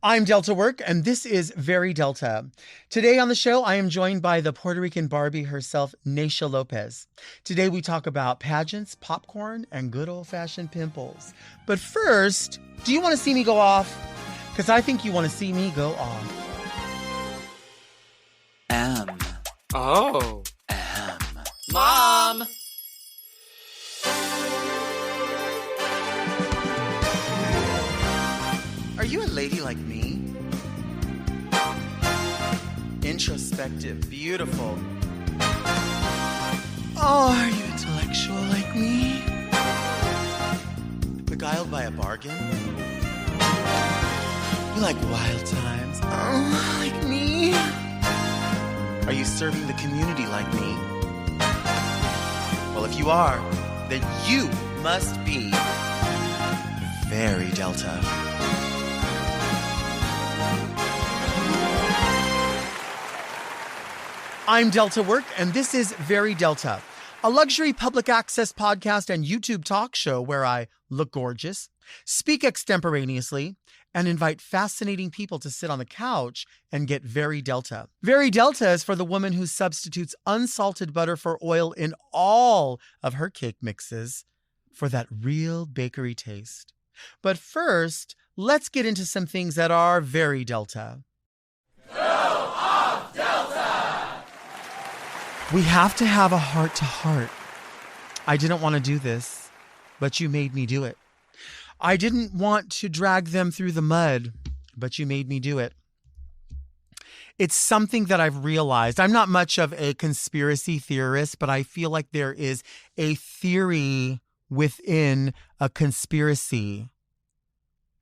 I'm Delta Work, and this is Very Delta. Today on the show, I am joined by the Puerto Rican Barbie herself, Naysha Lopez. Today we talk about pageants, popcorn, and good old-fashioned pimples. But first, do you want to see me go off? Because I think you want to see me go off. Oh. Mom! Are you a lady like me? Introspective, beautiful. Oh, are you intellectual like me? Beguiled by a bargain? You like wild times? Oh, like me? Are you serving the community like me? Well, if you are, then you must be very Delta. I'm Delta Work, and this is Very Delta, a luxury public access podcast and YouTube talk show where I look gorgeous, speak extemporaneously, and invite fascinating people to sit on the couch and get very Delta. Very Delta is for the woman who substitutes unsalted butter for oil in all of her cake mixes for that real bakery taste. But first, let's get into some things that are very Delta. We have to have a heart-to-heart. I didn't want to do this, but you made me do it. I didn't want to drag them through the mud, but you made me do it. It's something that I've realized. I'm not much of a conspiracy theorist, but I feel like there is a theory within a conspiracy,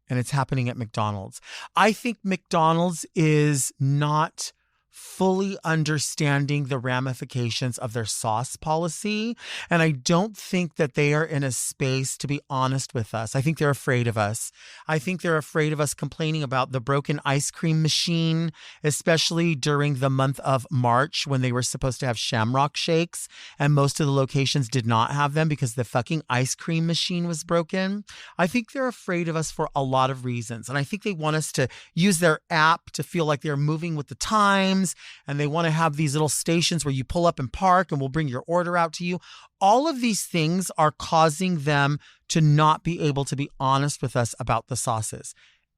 and it's happening at McDonald's. I think McDonald's is not fully understanding the ramifications of their sauce policy. And I don't think that they are in a space to be honest with us. I think they're afraid of us. I think they're afraid of us complaining about the broken ice cream machine, especially during the month of March when they were supposed to have Shamrock Shakes. And most of the locations did not have them because the fucking ice cream machine was broken. I think they're afraid of us for a lot of reasons. And I think they want us to use their app to feel like they're moving with the times. And they want to have these little stations where you pull up and park and we'll bring your order out to you. All of these things are causing them to not be able to be honest with us about the sauces.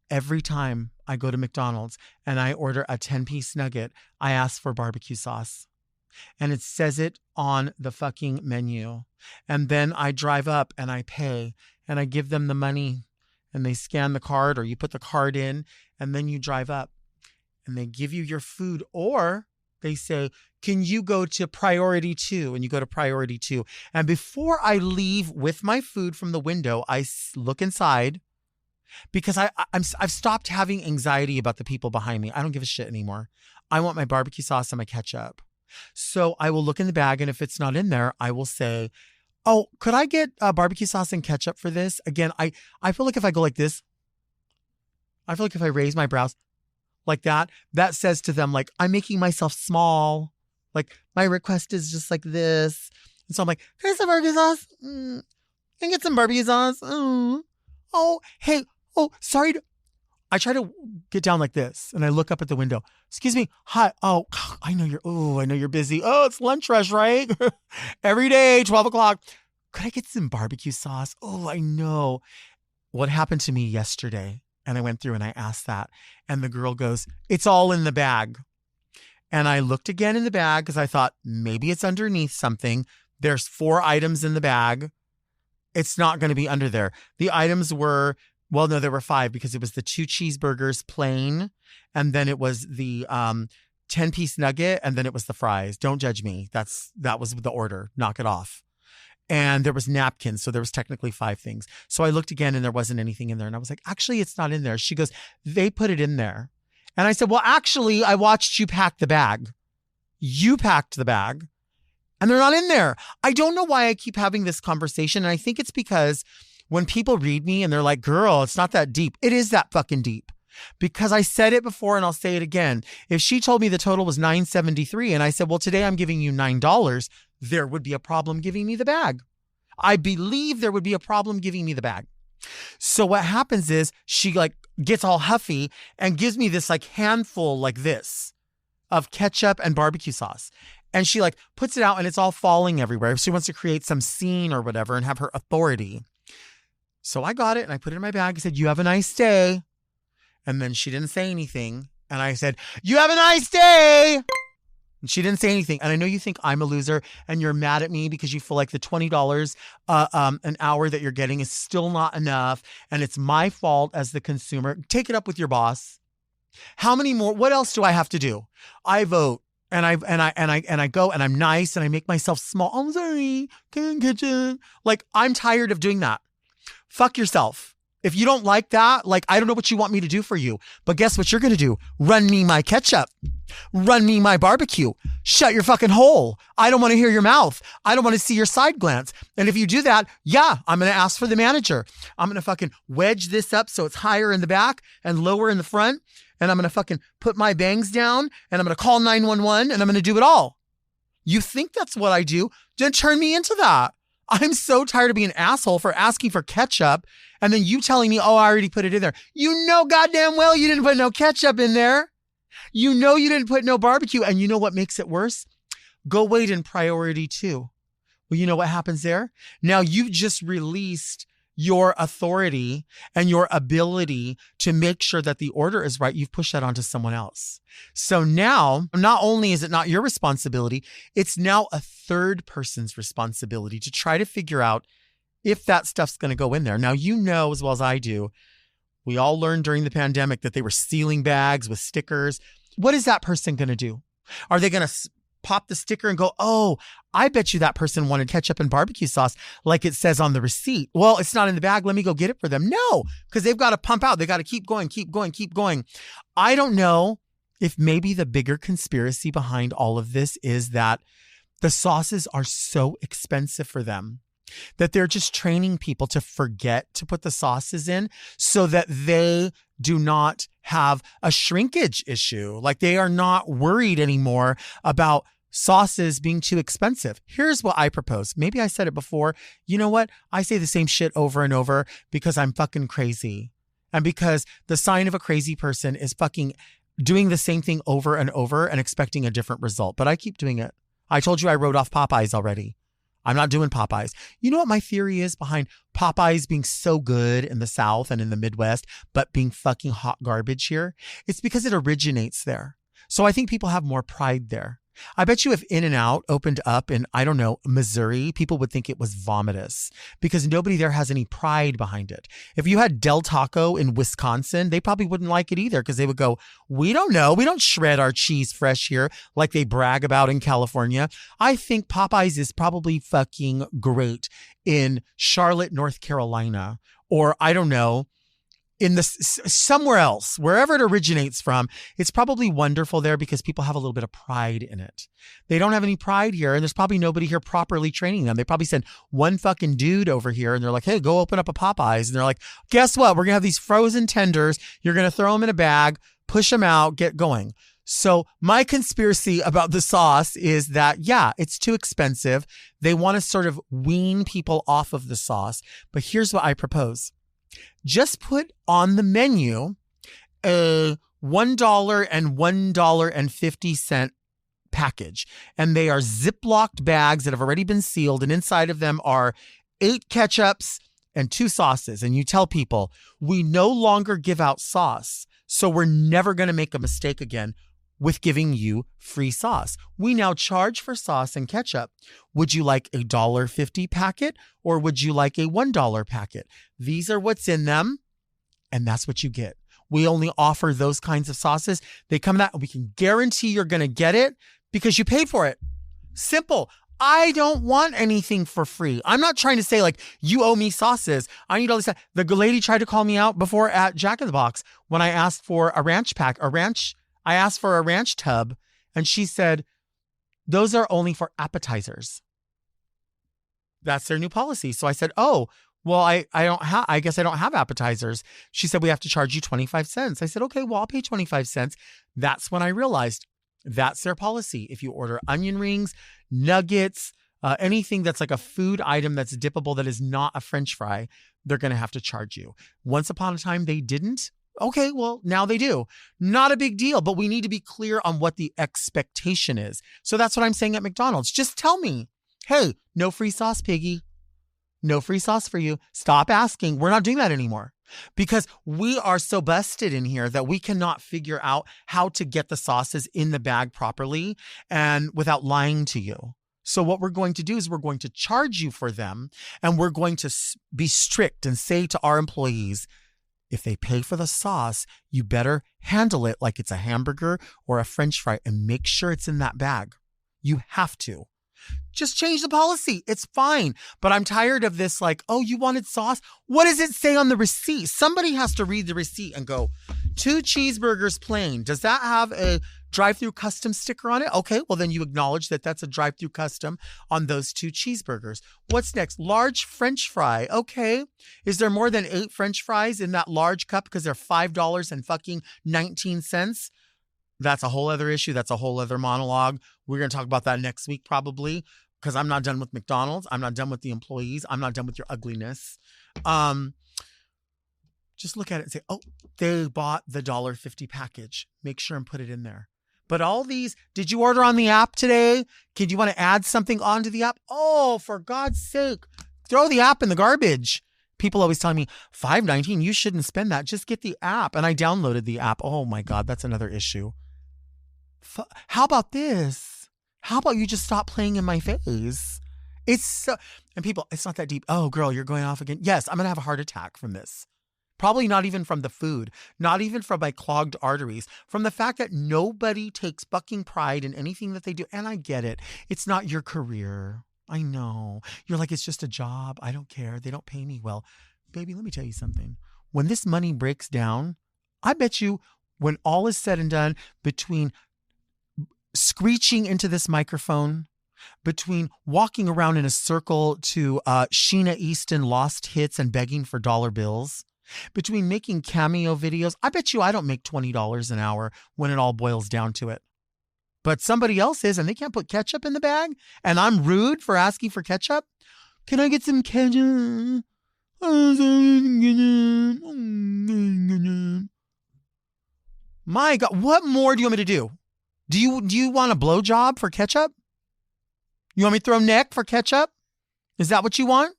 Every time I go to McDonald's and I order a 10-piece nugget, I ask for barbecue sauce. And it says it on the fucking menu. And then I drive up and I pay and I give them the money and they scan the card or you put the card in and then you drive up. And they give you your food, or they say, can you go to priority 2? And you go to priority 2. And before I leave with my food from the window, I look inside because I've stopped having anxiety about the people behind me. I don't give a shit anymore. I want my barbecue sauce and my ketchup. So I will look in the bag, and if it's not in there, I will say, oh, could I get barbecue sauce and ketchup for this? Again, I feel like if I go like this, I feel like if I raise my brows, like that says to them, like, I'm making myself small. Like, my request is just like this. And so I'm like, can I get some barbecue sauce? Can I get some barbecue sauce? Oh, hey, sorry. I try to get down like this and I look up at the window. Excuse me. Hi. Oh, I know you're busy. Oh, it's lunch rush, right? Every day, 12 o'clock. Could I get some barbecue sauce? Oh, I know. What happened to me yesterday? And I went through and I asked that. And the girl goes, it's all in the bag. And I looked again in the bag because I thought maybe it's underneath something. There's 4 items in the bag. It's not going to be under there. The items were, well, no, there were 5 because it was the 2 cheeseburgers plain. And then it was the 10-piece nugget. And then it was the fries. Don't judge me. That was the order. Knock it off. And there was napkins. So there was technically 5 things. So I looked again and there wasn't anything in there. And I was like, actually, it's not in there. She goes, they put it in there. And I said, well, actually, I watched you pack the bag. You packed the bag and they're not in there. I don't know why I keep having this conversation. And I think it's because when people read me and they're like, girl, it's not that deep. It is that fucking deep. Because I said it before and I'll say it again. If she told me the total was $9.73 and I said, well, today I'm giving you $9, there would be a problem giving me the bag. I believe there would be a problem giving me the bag. So what happens is she gets all huffy and gives me this like handful like this of ketchup and barbecue sauce. And she like puts it out and it's all falling everywhere. She wants to create some scene or whatever and have her authority. So I got it and I put it in my bag. I said, "You have a nice day." And then she didn't say anything. And I said, "You have a nice day." And she didn't say anything. And I know you think I'm a loser and you're mad at me because you feel like the $20 an hour that you're getting is still not enough. And it's my fault as the consumer. Take it up with your boss. How many more? What else do I have to do? I vote and I go and I'm nice and I make myself small. I'm sorry. Kitchen. Like, I'm tired of doing that. Fuck yourself. If you don't like that, like, I don't know what you want me to do for you. But guess what you're going to do? Run me my ketchup. Run me my barbecue. Shut your fucking hole. I don't want to hear your mouth. I don't want to see your side glance. And if you do that, yeah, I'm going to ask for the manager. I'm going to fucking wedge this up so it's higher in the back and lower in the front. And I'm going to fucking put my bangs down and I'm going to call 911 and I'm going to do it all. You think that's what I do? Then turn me into that. I'm so tired of being an asshole for asking for ketchup and then you telling me, "Oh, I already put it in there." You know goddamn well you didn't put no ketchup in there. You know you didn't put no barbecue. And you know what makes it worse? Go wait in priority 2. Well, you know what happens there? Now you've just released your authority and your ability to make sure that the order is right. You've pushed that onto someone else. So now, not only is it not your responsibility, it's now a third person's responsibility to try to figure out if that stuff's going to go in there. Now, you know as well as I do, we all learned during the pandemic that they were sealing bags with stickers. What is that person going to do? Are they going to pop the sticker and go, "Oh, I bet you that person wanted ketchup and barbecue sauce like it says on the receipt. Well, it's not in the bag. Let me go get it for them." No, because they've got to pump out. They got to keep going, keep going, keep going. I don't know if maybe the bigger conspiracy behind all of this is that the sauces are so expensive for them that they're just training people to forget to put the sauces in so that they do not have a shrinkage issue. Like, they are not worried anymore about sauces being too expensive. Here's what I propose. Maybe I said it before. You know what? I say the same shit over and over because I'm fucking crazy. And because the sign of a crazy person is fucking doing the same thing over and over and expecting a different result. But I keep doing it. I told you I wrote off Popeyes already. I'm not doing Popeyes. You know what my theory is behind Popeyes being so good in the South and in the Midwest, but being fucking hot garbage here? It's because it originates there. So I think people have more pride there. I bet you if In-N-Out opened up in, I don't know, Missouri, people would think it was vomitous because nobody there has any pride behind it. If you had Del Taco in Wisconsin, they probably wouldn't like it either because they would go, "We don't know. We don't shred our cheese fresh here like they brag about in California." I think Popeyes is probably fucking great in Charlotte, North Carolina, or I don't know, in the somewhere else, wherever it originates from. It's probably wonderful there because people have a little bit of pride in it. They don't have any pride here, and there's probably nobody here properly training them. They probably send one fucking dude over here, and they're like, "Hey, go open up a Popeyes." And they're like, "Guess what? We're gonna have these frozen tenders. You're gonna throw them in a bag, push them out, get going." So my conspiracy about the sauce is that, yeah, it's too expensive. They want to sort of wean people off of the sauce. But here's what I propose. Just put on the menu a $1 and $1.50 package. And they are Ziplocked bags that have already been sealed. And inside of them are 8 ketchups and 2 sauces. And you tell people, "We no longer give out sauce, so we're never going to make a mistake again with giving you free sauce. We now charge for sauce and ketchup. Would you like a $1.50 packet or would you like a $1 packet? These are what's in them, and that's what you get. We only offer those kinds of sauces. They come out, and we can guarantee you're going to get it because you paid for it. Simple. I don't want anything for free. I'm not trying to say like, you owe me sauces. I need all this. The lady tried to call me out before at Jack in the Box when I asked for a ranch pack, I asked for a ranch tub, and she said, "Those are only for appetizers." That's their new policy. So I said, "Oh, well, I guess I don't have appetizers." She said, "We have to charge you 25 cents. I said, "Okay, well, I'll pay 25 cents. That's when I realized that's their policy. If you order onion rings, nuggets, anything that's like a food item that's dippable that is not a French fry, they're going to have to charge you. Once upon a time, they didn't. Okay, well, now they do. Not a big deal, but we need to be clear on what the expectation is. So that's what I'm saying at McDonald's. Just tell me, hey, no free sauce, piggy. No free sauce for you. Stop asking. We're not doing that anymore because we are so busted in here that we cannot figure out how to get the sauces in the bag properly and without lying to you. So what we're going to do is we're going to charge you for them, and we're going to be strict and say to our employees, if they pay for the sauce, you better handle it like it's a hamburger or a French fry and make sure it's in that bag. You have to. Just change the policy. It's fine. But I'm tired of this like, oh, you wanted sauce? What does it say on the receipt? Somebody has to read the receipt and go, 2 cheeseburgers plain. Does that have a drive-through custom sticker on it? Okay, well then you acknowledge that that's a drive-through custom on those 2 cheeseburgers. What's next? Large French fry. Okay. Is there more than 8 French fries in that large cup because they're $5 and fucking 19 cents? That's a whole other issue. That's a whole other monologue. We're going to talk about that next week probably because I'm not done with McDonald's. I'm not done with the employees. I'm not done with your ugliness. Just look at it and say, oh, they bought the $1.50 package. Make sure and put it in there. But all these, did you order on the app today? Do you want to add something onto the app? Oh, for God's sake, throw the app in the garbage. People always telling me, $5.19, you shouldn't spend that. Just get the app. And I downloaded the app. Oh my God, that's another issue. How about this? How about you just stop playing in my face? It's so, and people, it's not that deep. Oh, girl, you're going off again. Yes, I'm going to have a heart attack from this. Probably not even from the food, not even from my clogged arteries, from the fact that nobody takes fucking pride in anything that they do. And I get it. It's not your career. I know. You're like, it's just a job. I don't care. They don't pay me well. Baby, let me tell you something. When this money breaks down, I bet you when all is said and done, between screeching into this microphone, between walking around in a circle to Sheena Easton lost hits and begging for dollar bills, between making cameo videos, I bet you I don't make $20 an hour when it all boils down to it. But somebody else is, and they can't put ketchup in the bag, and I'm rude for asking for ketchup. Can I get some ketchup? My God, what more do you want me to do? Do you want a blowjob for ketchup? You want me to throw neck for ketchup? Is that what you want?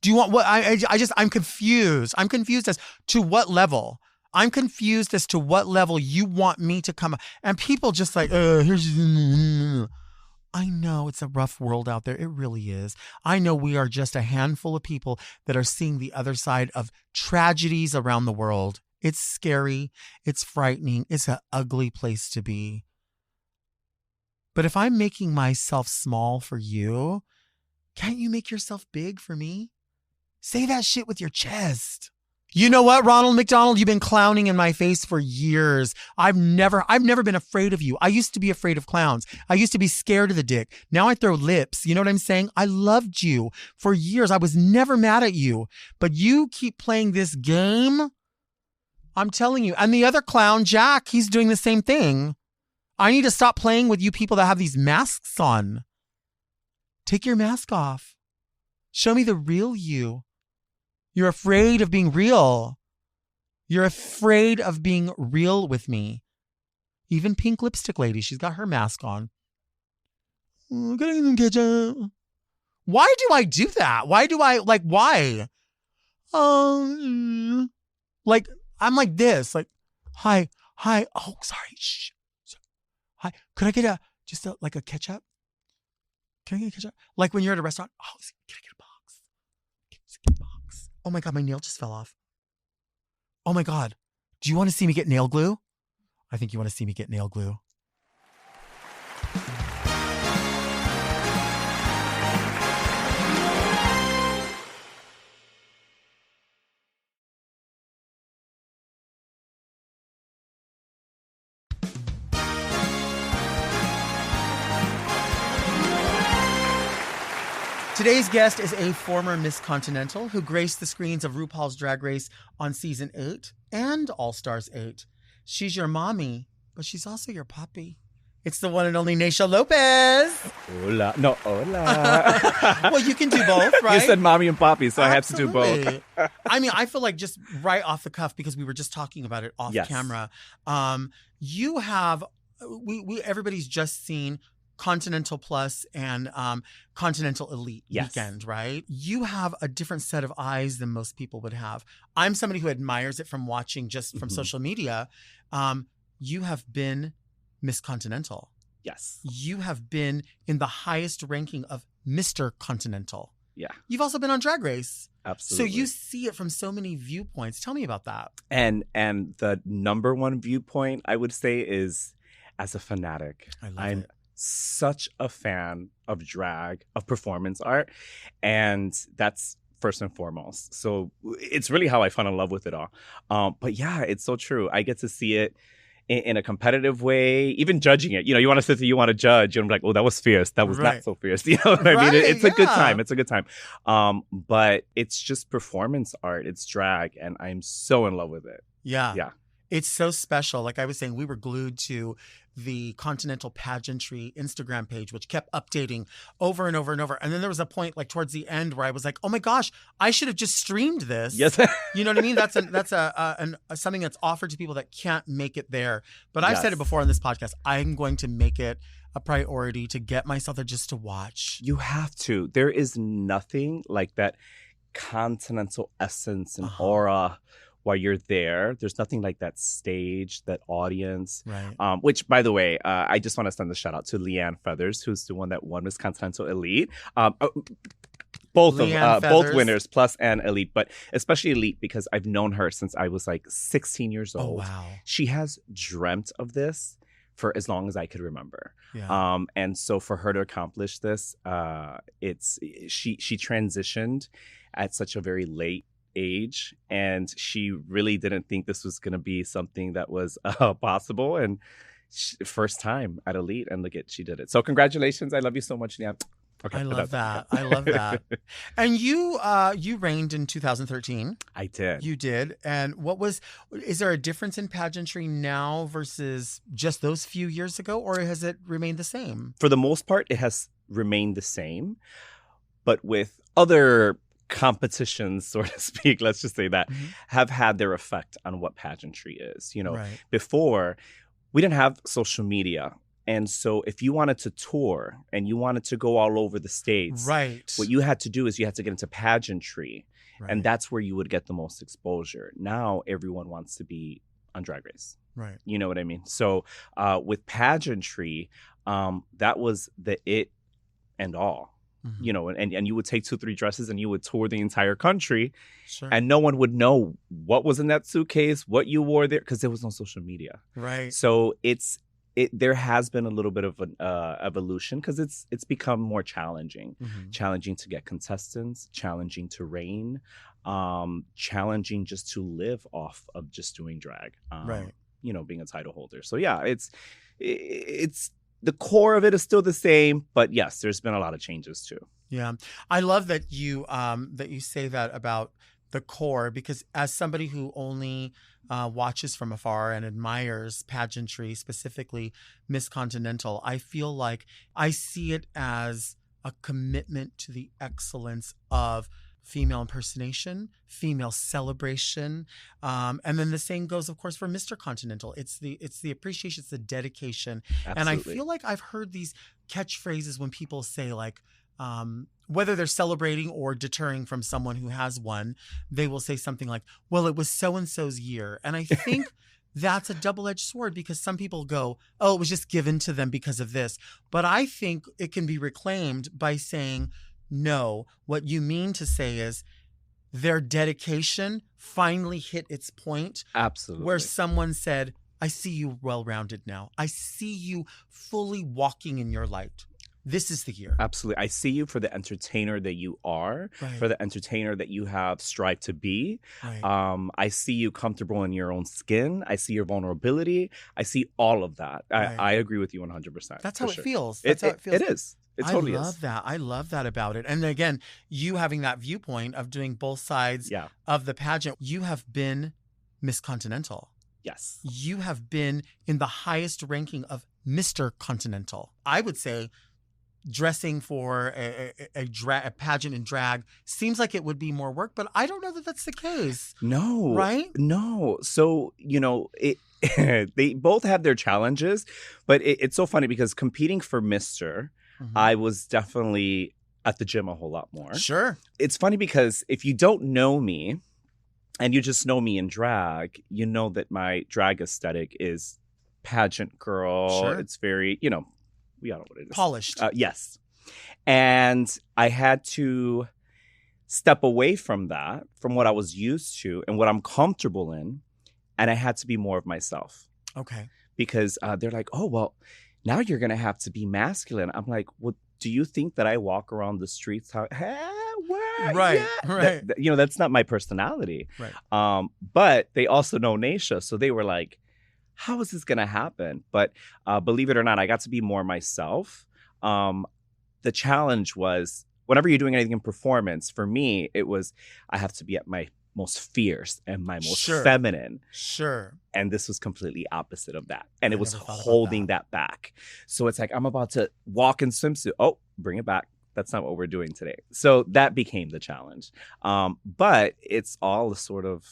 Do you want what? I'm confused. I'm confused as to what level. I'm confused as to what level you want me to come. And people just like, here's. I know it's a rough world out there. It really is. I know we are just a handful of people that are seeing the other side of tragedies around the world. It's scary. It's frightening. It's an ugly place to be. But if I'm making myself small for you, can't you make yourself big for me? Say that shit with your chest. You know what, Ronald McDonald? You've been clowning in my face for years. I've never been afraid of you. I used to be afraid of clowns. I used to be scared of the dick. Now I throw lips. You know what I'm saying? I loved you for years. I was never mad at you. But you keep playing this game. I'm telling you. And the other clown, Jack, he's doing the same thing. I need to stop playing with you people that have these masks on. Take your mask off. Show me the real you. You're afraid of being real. You're afraid of being real with me. Even Pink Lipstick Lady, she's got her mask on. Why do I do that? Why? Like, I'm like this. Like, hi. Oh, sorry. Shh. Hi. Could I get a ketchup? Can I get a ketchup? Like when you're at a restaurant. Oh, can I get a box? Get a box. Oh my God, my nail just fell off. Oh my God. Do you want to see me get nail glue? I think you want to see me get nail glue. Today's guest is a former Miss Continental who graced the screens of RuPaul's Drag Race on Season 8 and All Stars 8. She's your mommy, but she's also your puppy. It's the one and only Naysha Lopez. Hola. No, hola. Well, you can do both, right? You said mommy and poppy, so Absolutely. I had to do both. I mean, I feel like just right off the cuff, because we were just talking about it off camera. You have, everybody's just seen Continental Plus and Continental Elite weekend, right? You have a different set of eyes than most people would have. I'm somebody who admires it from watching just from social media. You have been Miss Continental. Yes. You have been in the highest ranking of Mr. Continental. Yeah. You've also been on Drag Race. Absolutely. So you see it from so many viewpoints. Tell me about that. And the number one viewpoint, I would say, is as a fanatic. I'm it. Such a fan of drag, of performance art. And that's first and foremost. So it's really how I fell in love with it all. But yeah, it's so true. I get to see it in a competitive way, even judging it. You know, you want to sit there, you want to judge, and I'm like, oh, that was fierce. That was not so fierce. You know what I mean? It's a good time. It's a good time. But it's just performance art. It's drag, and I'm so in love with it. Yeah. Yeah. It's so special. Like I was saying, we were glued to the Continental Pageantry Instagram page, which kept updating over and over and over. And then there was a point like towards the end where I was like, oh my gosh, I should have just streamed this. Yes. You know what I mean? That's something that's offered to people that can't make it there. But I've said it before on this podcast, I'm going to make it a priority to get myself there just to watch. You have to. There is nothing like that Continental essence and aura while you're there. There's nothing like that stage, that audience. Right. Which, by the way, I just want to send a shout out to Leanne Feathers, who's the one that won Miss Continental Elite. Both winners, Plus and Elite, but especially Elite because I've known her since I was like 16 years old. Oh, wow. She has dreamt of this for as long as I could remember. Yeah. And so for her to accomplish this, she transitioned at such a very late age, and she really didn't think this was going to be something that was possible, and first time at Elite, and look at, she did it. So congratulations. I love you so much, Leanne. Okay, I love that. I love that. And you reigned in 2013. I did. You did. And is there a difference in pageantry now versus just those few years ago, or has it remained the same? For the most part, it has remained the same, but with other competitions, so to speak, let's just say that, have had their effect on what pageantry is. You know, before we didn't have social media. And so if you wanted to tour and you wanted to go all over the States, what you had to do is you had to get into pageantry. And that's where you would get the most exposure. Now everyone wants to be on Drag Race. Right. You know what I mean? So with pageantry, that was the it and all. You know, and you would take 2-3 dresses and you would tour the entire country, and no one would know what was in that suitcase, what you wore there, because there was no social media. Right. So there has been a little bit of an evolution, because it's become more challenging, challenging to get contestants, challenging to reign, challenging just to live off of just doing drag. You know, being a title holder. So yeah, it's the core of it is still the same, but yes, there's been a lot of changes too. Yeah. I love that you say that about the core, because as somebody who only watches from afar and admires pageantry, specifically Miss Continental, I feel like I see it as a commitment to the excellence of female impersonation, female celebration. And then the same goes, of course, for Mr. Continental. It's the appreciation, it's the dedication. Absolutely. And I feel like I've heard these catchphrases when people say, like, whether they're celebrating or deterring from someone who has won, they will say something like, well, it was so-and-so's year. And I think that's a double-edged sword, because some people go, oh, it was just given to them because of this. But I think it can be reclaimed by saying, no, what you mean to say is their dedication finally hit its point. Absolutely. Where someone said, I see you well-rounded now. I see you fully walking in your light. This is the year. Absolutely. I see you for the entertainer that you are, for the entertainer that you have strived to be. I see you comfortable in your own skin. I see your vulnerability. I see all of that. I agree with you 100%. That's how it feels. That's how it feels. It is. It totally is. I love that. I love that about it. And again, you having that viewpoint of doing both sides of the pageant, you have been Miss Continental. Yes. You have been in the highest ranking of Mr. Continental. I would say dressing for a pageant in drag seems like it would be more work, but I don't know that that's the case. No. Right? No. So, they both have their challenges, but it's so funny because competing for Mr., I was definitely at the gym a whole lot more. Sure. It's funny because if you don't know me and you just know me in drag, you know that my drag aesthetic is pageant girl. Sure. It's very, we all know what it is. Polished. Yes. And I had to step away from that, from what I was used to and what I'm comfortable in. And I had to be more of myself. Okay. Because they're like, oh, well, now you're going to have to be masculine. I'm like, well, do you think that I walk around the streets? What? Right, Yeah. right. That's not my personality. Right. But they also know Naysha. So they were like, how is this going to happen? But believe it or not, I got to be more myself. The challenge was whenever you're doing anything in performance, for me, it was I have to be at my most fierce and my most feminine. Sure. And this was completely opposite of that. And it was never thought about holding that back. So it's like, I'm about to walk in swimsuit. Oh, bring it back. That's not what we're doing today. So that became the challenge. But it's all a sort of,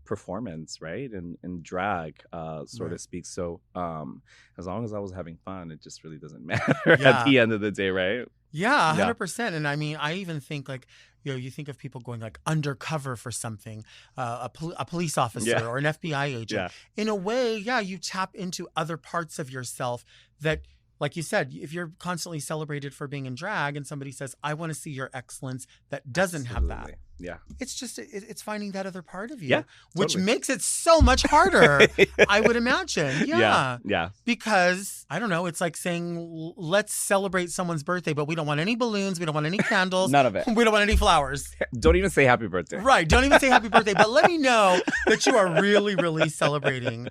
performance, right? And drag, so to speak. So as long as I was having fun, it just really doesn't matter at the end of the day, right? Yeah, 100%. And I mean, I even think like, you think of people going like undercover for something, a police officer or an FBI agent. Yeah. In a way, you tap into other parts of yourself that, like you said, if you're constantly celebrated for being in drag and somebody says, I want to see your excellence that doesn't have that. Yeah. It's just, it's finding that other part of you, Yeah, which totally. makes it so much harder, I would imagine. Yeah. Because, I don't know, it's like saying, let's celebrate someone's birthday, but we don't want any balloons. We don't want any candles. None of it. We don't want any flowers. Don't even say happy birthday. Right. Don't even say happy birthday, but let me know that you are really, really celebrating.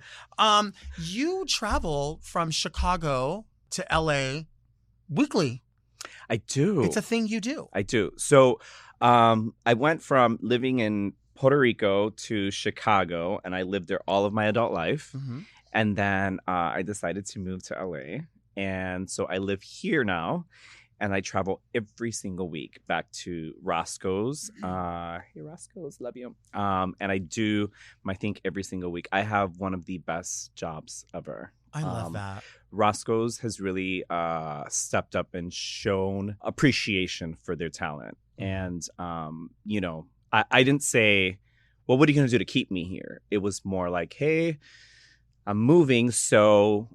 You travel from Chicago to LA weekly. I do. It's a thing you do. I do. So I went from living in Puerto Rico to Chicago, and I lived there all of my adult life. Mm-hmm. And then I decided to move to LA. And so I live here now, and I travel every single week back to Roscoe's. Hey, Roscoe's, love you. And I do my thing every single week. I have one of the best jobs ever. I love that. Roscoe's has really stepped up and shown appreciation for their talent. And, I didn't say, well, what are you going to do to keep me here? It was more like, hey, I'm moving.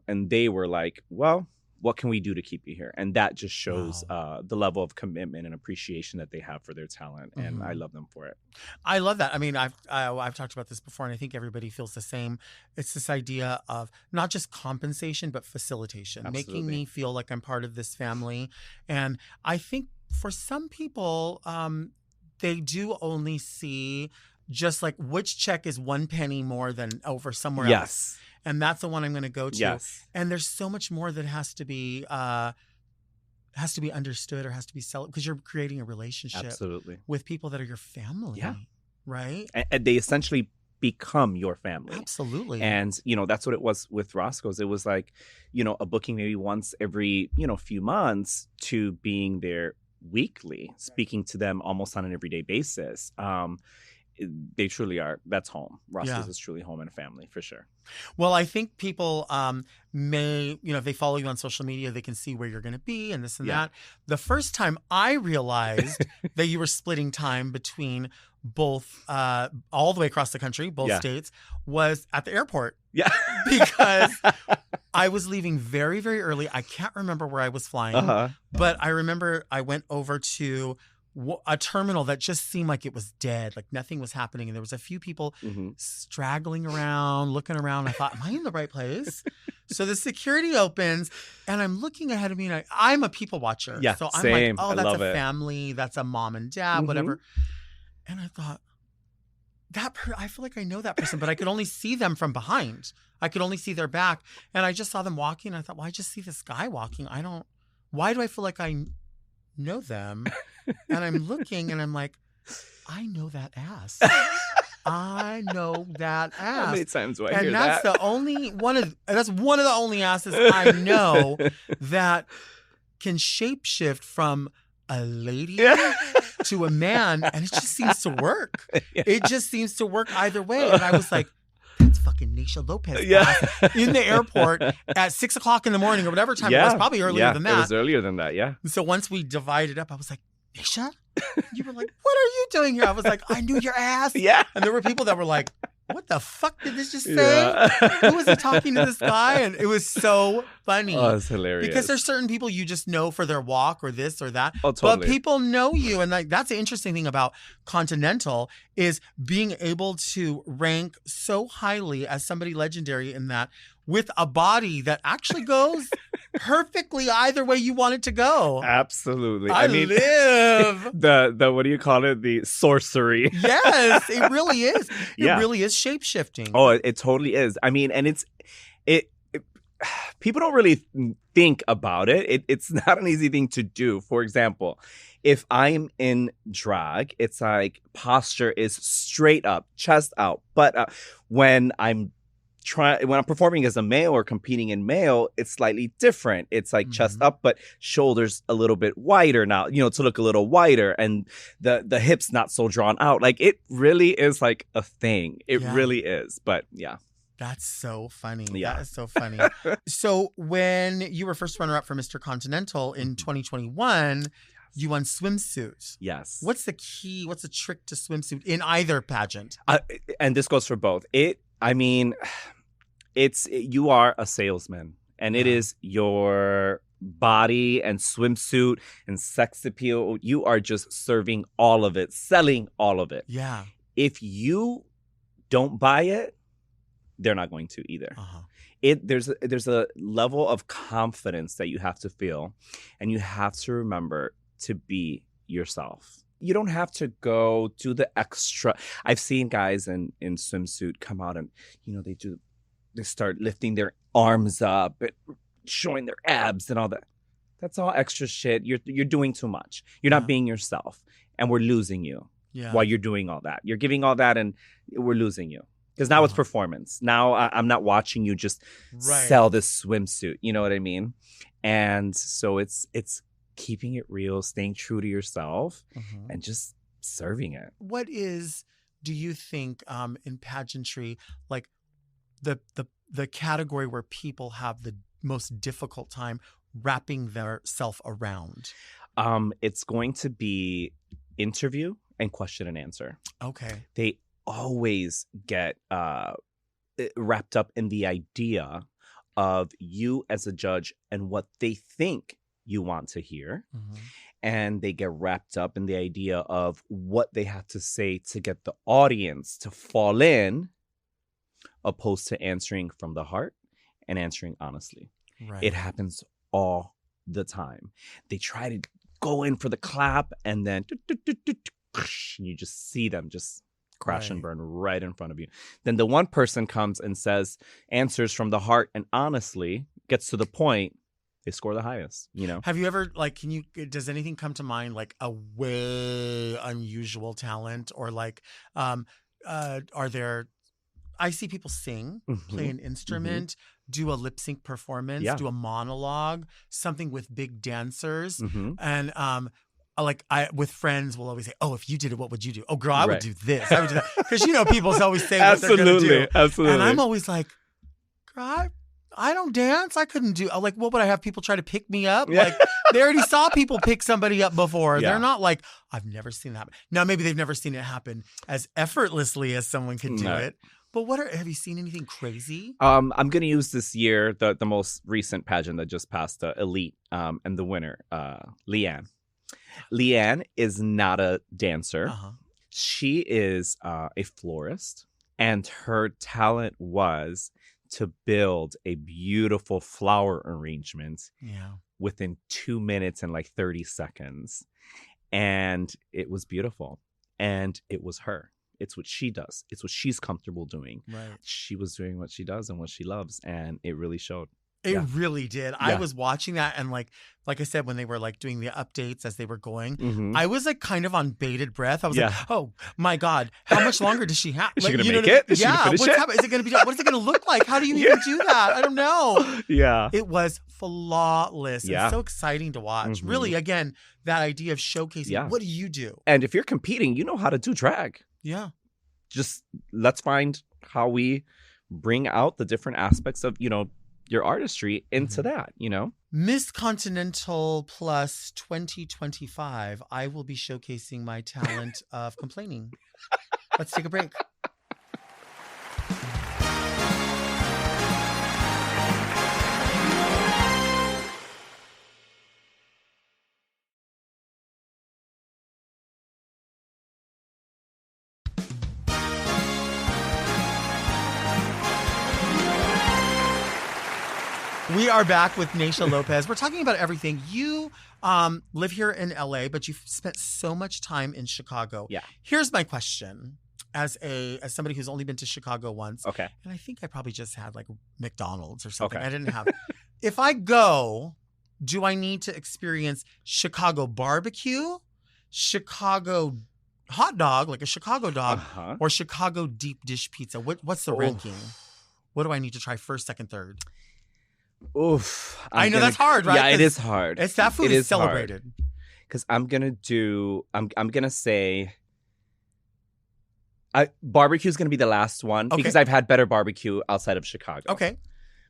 And they were like, well, what can we do to keep you here? And that just shows the level of commitment and appreciation that they have for their talent. And I love them for it. I love that. I mean, I've talked about this before, and I think everybody feels the same. It's this idea of not just compensation, but facilitation, Absolutely. making me feel like I'm part of this family. And I think for some people, they do only see just like which check is 1 penny more than over somewhere else. And that's the one I'm going to go to. Yes. And there's so much more that has to be understood or has to be because you're creating a relationship Absolutely. with people that are your family. Yeah. Right? And they essentially become your family. Absolutely. And, that's what it was with Roscoe's. It was like, a booking maybe once every, few months to being there weekly, speaking to them almost on an everyday basis. They truly are. That's home. Roscoe's is truly home and family for sure. Well, I think people may, if they follow you on social media, they can see where you're going to be and this and that. The first time I realized that you were splitting time between both, all the way across the country, both states, was at the airport. Yeah. Because I was leaving very, very early. I can't remember where I was flying, but I remember I went over to a terminal that just seemed like it was dead, like nothing was happening. And there was a few people straggling around, looking around. I thought, am I in the right place? So the security opens and I'm looking ahead of me and I'm a people watcher. Yeah, so I'm same. like, oh, I that's love a it. family. That's a mom and dad, whatever. And I thought, I feel like I know that person, but I could only see them from behind. I could only see their back. And I just saw them walking. And I thought, well, I just see this guy walking. Why do I feel like I know them? And I'm looking and I'm like, I know that ass. I know that ass. How many times do I and hear that's that? That's one of the only asses I know that can shapeshift from a lady to a man, and it just seems to work. Yeah. It just seems to work either way. And I was like, that's fucking Naysha Lopez in the airport at 6 o'clock in the morning or whatever time it was, probably earlier than that. It was earlier than that, yeah. So once we divided up, I was like, Naysha? You were like, what are you doing here? I was like, I knew your ass. Yeah. And there were people that were like, what the fuck did this just say? Yeah. Who was he talking to this guy? And it was so funny. Oh, it's hilarious. Because there's certain people you just know for their walk or this or that. Oh, totally. But people know you. And like that's the interesting thing about Continental is being able to rank so highly as somebody legendary in that with a body that actually goes perfectly either way you want it to go. Absolutely. I mean, live. the what do you call it? The sorcery. Yes, it really is. Yeah. It really is shape-shifting. Oh, it totally is. I mean, and it people don't really think about it. It's not an easy thing to do. For example, if I'm in drag, it's like posture is straight up, chest out, butt up. When I'm performing as a male or competing in male, it's slightly different. It's like chest up, but shoulders a little bit wider now, to look a little wider, and the hips not so drawn out. Like it really is like a thing. It really is. But yeah. That's so funny. Yeah. That is so funny. So when you were first runner-up for Mr. Continental in 2021, you won swimsuit. Yes. What's the key? What's the trick to swimsuit in either pageant? And this goes for both. You are a salesman, and it is your body and swimsuit and sex appeal. You are just serving all of it, selling all of it. Yeah. If you don't buy it, they're not going to either. There's a level of confidence that you have to feel, and you have to remember to be yourself. You don't have to go do the extra. I've seen guys in swimsuit come out and they start lifting their arms up and showing their abs and all that. That's all extra shit. You're doing too much. You're not being yourself, and we're losing you while you're doing all that. You're giving all that, and we're losing you. Because now it's performance. Now I'm not watching you just sell this swimsuit. You know what I mean? And so it's keeping it real, staying true to yourself, and just serving it. What do you think in pageantry, like the category where people have the most difficult time wrapping their self around? It's going to be interview and question and answer. Okay. They always get wrapped up in the idea of you as a judge and what they think you want to hear. And they get wrapped up in the idea of what they have to say to get the audience to fall in, opposed to answering from the heart and answering honestly. Right. It happens all the time. They try to go in for the clap, and then you just see them just crash and burn right in front of you. Then the one person comes and answers from the heart and honestly, gets to the point, they score the highest, Have you ever, does anything come to mind, like a way unusual talent, or are there, I see people sing, play an instrument, do a lip sync performance, do a monologue, something with big dancers. And with friends, we'll always say, oh, if you did it, what would you do? Oh, girl, I would do this. I would do that. Because, people always say what they're going to do. Absolutely. And I'm always like, girl, I don't dance. I couldn't do. What would I have people try to pick me up? Yeah. Like, they already saw people pick somebody up before. Yeah. They're not like, I've never seen that happen. Now, maybe they've never seen it happen as effortlessly as someone could do it. But have you seen anything crazy? I'm going to use this year the most recent pageant that just passed, Elite, and the winner, Leanne. Leanne is not a dancer. She is a florist, and her talent was to build a beautiful flower arrangement within 2 minutes and 30 seconds. And it was beautiful. And it was her. It's what she does. It's what she's comfortable doing. Right. She was doing what she does and what she loves, and it really showed. It really did. Yeah. I was watching that and like I said, when they were like doing the updates as they were going, I was like kind of on bated breath. I was like, oh my God, how much longer does she have? Is she like, going to make it? Is she going to finish it? Happening? Is it going to be, what is it going to look like? How do you even do that? I don't know. Yeah. It was flawless. Yeah. It's so exciting to watch. Really, again, that idea of showcasing, what do you do? And if you're competing, you know how to do drag. Yeah. Just let's find how we bring out the different aspects of, your artistry into that, Miss Continental Plus 2025, I will be showcasing my talent of complaining. Let's take a break. We are back with Naysha Lopez. We're talking about everything. You live here in LA, but you've spent so much time in Chicago. Yeah. Here's my question as somebody who's only been to Chicago once. Okay. And I think I probably just had like McDonald's or something. Okay. I didn't have. If I go, do I need to experience Chicago barbecue, Chicago hot dog, like a Chicago dog, or Chicago deep dish pizza? What's the ranking? What do I need to try first, second, third? Oof. I know that's hard, right? Yeah, it is hard. That food is celebrated. Because I'm gonna say barbecue's gonna be the last one because I've had better barbecue outside of Chicago. Okay.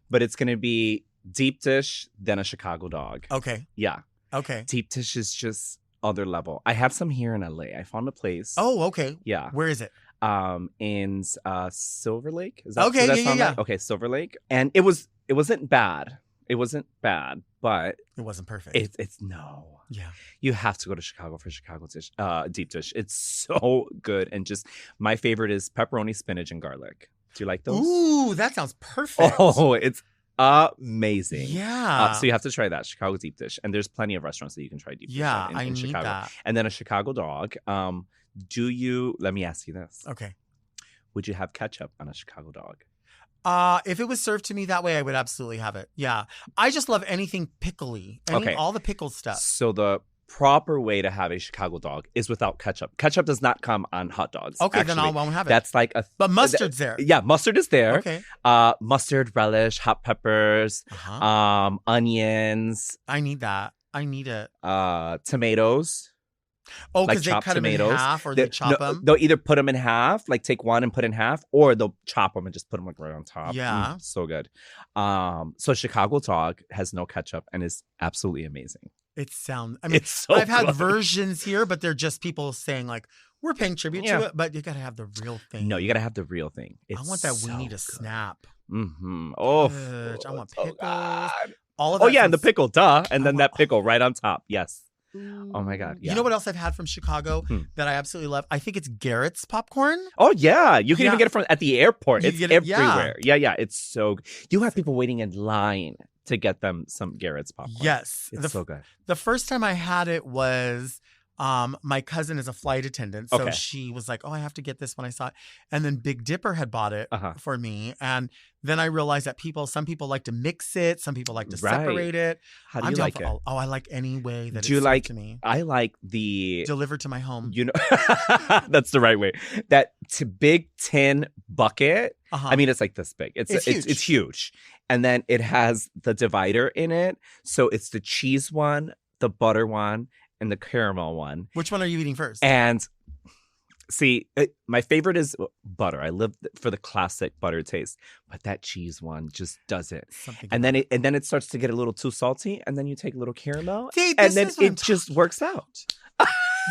But it's gonna be deep dish, then a Chicago dog. Okay. Yeah. Okay. Deep dish is just other level. I have some here in LA. I found a place. Oh, okay. Yeah. Where is it? In Silver Lake. Is that, okay, yeah. Right? Okay, Silver Lake. And it wasn't bad. It wasn't bad, but it wasn't perfect. It's no. Yeah. You have to go to Chicago for Chicago dish, deep dish. It's so good. And just my favorite is pepperoni, spinach, and garlic. Do you like those? Ooh, that sounds perfect. Oh, it's amazing. Yeah. So you have to try that Chicago deep dish. And there's plenty of restaurants that you can try deep dish in Chicago. That. And then a Chicago dog. Let me ask you this. Okay. Would you have ketchup on a Chicago dog? If it was served to me that way, I would absolutely have it. Yeah. I just love anything pickly. All the pickle stuff. So the proper way to have a Chicago dog is without ketchup. Ketchup does not come on hot dogs. Okay, then I won't have it. That's like But mustard's there. Yeah, mustard is there. Okay. Mustard, relish, hot peppers, onions. I need that. I need it. Tomatoes. Oh, because they cut them in half or they chop them? They'll either put them in half, like take one and put in half, or they'll chop them and just put them like right on top. Yeah. So good. So Chicago dog has no ketchup and is absolutely amazing. It's so I've had versions here, but they're just people saying like, we're paying tribute to it, but you got to have the real thing. No, you got to have the real thing. I want that weenie to snap. Mm-hmm. Oh, I want pickles. All of that. Oh, yeah, and the pickle, duh. And then that pickle right on top. Yes. Oh my God. Yeah. You know what else I've had from Chicago that I absolutely love? I think it's Garrett's popcorn. Oh yeah. You can even get it at the airport. It's everywhere. Yeah. It's so good. You have people waiting in line to get them some Garrett's popcorn. Yes. It's so good. The first time I had it was my cousin is a flight attendant. So she was like, oh, I have to get this when I saw it. And then Big Dipper had bought it for me. And then I realized that some people like to mix it. Some people like to separate it. How do you like it? I like any way that it's served to me. I like the... Delivered to my home. That's the right way. That big tin bucket. I mean, it's like this big. It's huge. And then it has the divider in it. So it's the cheese one, the butter one, and the caramel one. Which one are you eating first? And see, my favorite is butter. I live for the classic butter taste, but that cheese one just does it. And then it starts to get a little too salty, and then you take a little caramel, and then it just works out.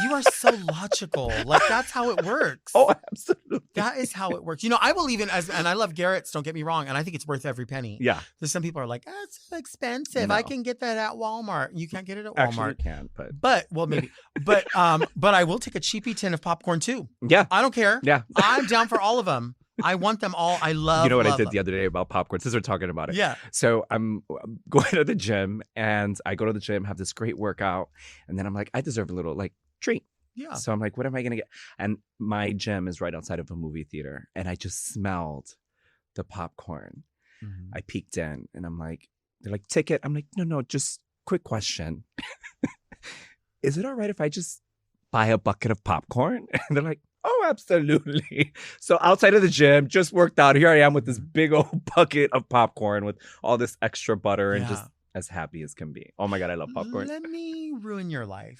You are so logical. Like, that's how it works. Oh, absolutely. That is how it works. I will even, and I love Garrett's, don't get me wrong, and I think it's worth every penny. Yeah. There's some people are like, that's so expensive. No. I can get that at Walmart. You can't get it at Walmart. Actually, you can, but well, maybe. But I will take a cheapy tin of popcorn, too. Yeah. I don't care. Yeah. I'm down for all of them. I want them all. I love. You know what I did the other day about popcorn? Since we're talking about it. Yeah. So I'm going to the gym, and I go to the gym, have this great workout, and then I'm like, I deserve a little treat. Yeah. So I'm like, what am I going to get? And my gym is right outside of a movie theater. And I just smelled the popcorn. Mm-hmm. I peeked in and I'm like, They're like, ticket. I'm like, no, just quick question. Is it all right if I just buy a bucket of popcorn? And they're like, oh, absolutely. So outside of the gym, just worked out. Here I am with this big old bucket of popcorn with all this extra butter and just as happy as can be. Oh my God, I love popcorn. Let me ruin your life.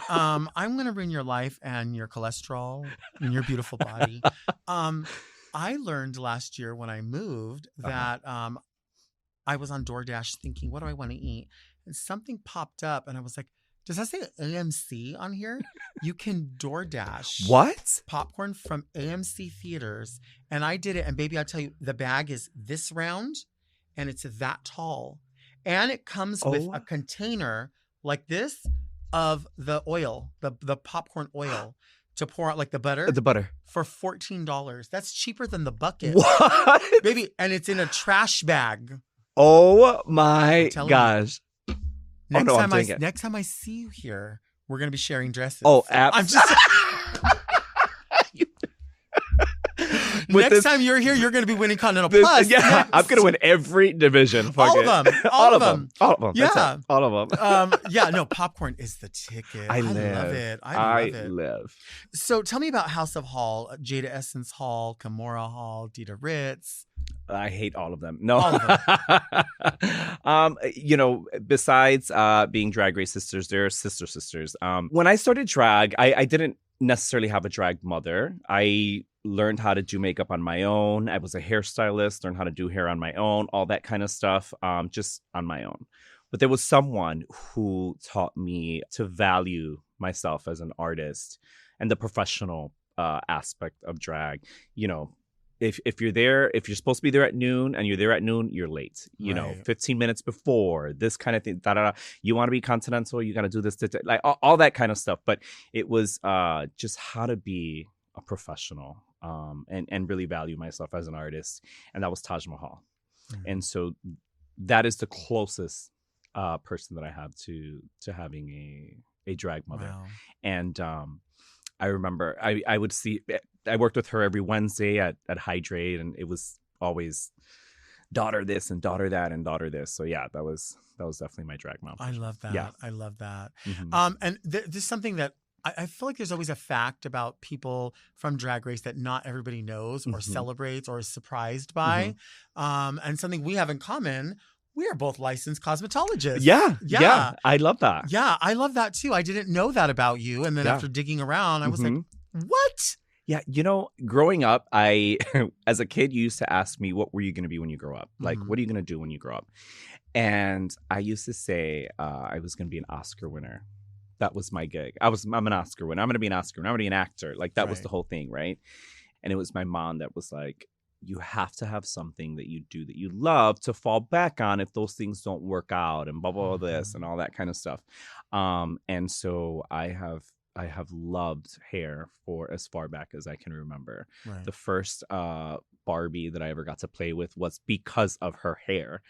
I'm going to ruin your life and your cholesterol and your beautiful body. I learned last year when I moved that I was on DoorDash thinking, what do I want to eat? And something popped up and I was like, does that say AMC on here? You can DoorDash what? Popcorn from AMC theaters. And I did it. And baby, I'll tell you, the bag is this round and it's that tall. And it comes with a container like this of the oil, the popcorn oil to pour out like the butter. The butter. For $14. That's cheaper than the bucket. What? Baby, and it's in a trash bag. Oh my gosh. Next time I see you here, we're going to be sharing dresses. Oh, absolutely. Next time you're here, you're going to be winning Continental Plus. Yeah, I'm going to win every division. All of them. All of them. Yeah. All of them. Yeah, no, popcorn is the ticket. I love it. I love it. So tell me about House of Hall, Jada Essence Hall, Kimora Hall, Dita Ritz. I hate all of them. No. All of them. Besides being Drag Race sisters, they're sisters. When I started drag, I didn't necessarily have a drag mother. I learned how to do makeup on my own. I was a hairstylist, learned how to do hair on my own, all that kind of stuff, just on my own. But there was someone who taught me to value myself as an artist and the professional aspect of drag. If you're there, if you're supposed to be there at noon and you're there at noon, you're late. 15 minutes before, this kind of thing. You want to be Continental, you got to do this, like all that kind of stuff. But it was just how to be a professional and really value myself as an artist. And that was Taj Mahal. Mm-hmm. And so that is the closest person that I have to having a drag mother. Wow. And I remember I would see, I worked with her every Wednesday at Hydrate, and it was always daughter this and daughter that and daughter this. So yeah, that was definitely my drag mom. I love that. Yeah. I love that. Mm-hmm. And there's something that I feel like there's always a fact about people from Drag Race that not everybody knows or celebrates or is surprised by. And something we have in common, we are both licensed cosmetologists. Yeah. I love that. Yeah, I love that too. I didn't know that about you. And then after digging around, I was like, what? Yeah, growing up, I, as a kid, you used to ask me, what were you going to be when you grow up? Like, what are you going to do when you grow up? And I used to say I was going to be an Oscar winner. That was my gig. I'm an Oscar winner. I'm going to be an Oscar winner. I'm going to be an actor. Like, that was the whole thing, right? And it was my mom that was like, you have to have something that you do that you love to fall back on if those things don't work out and blah, blah, blah, this and all that kind of stuff. And so I have loved hair for as far back as I can remember. Right. The first Barbie that I ever got to play with was because of her hair.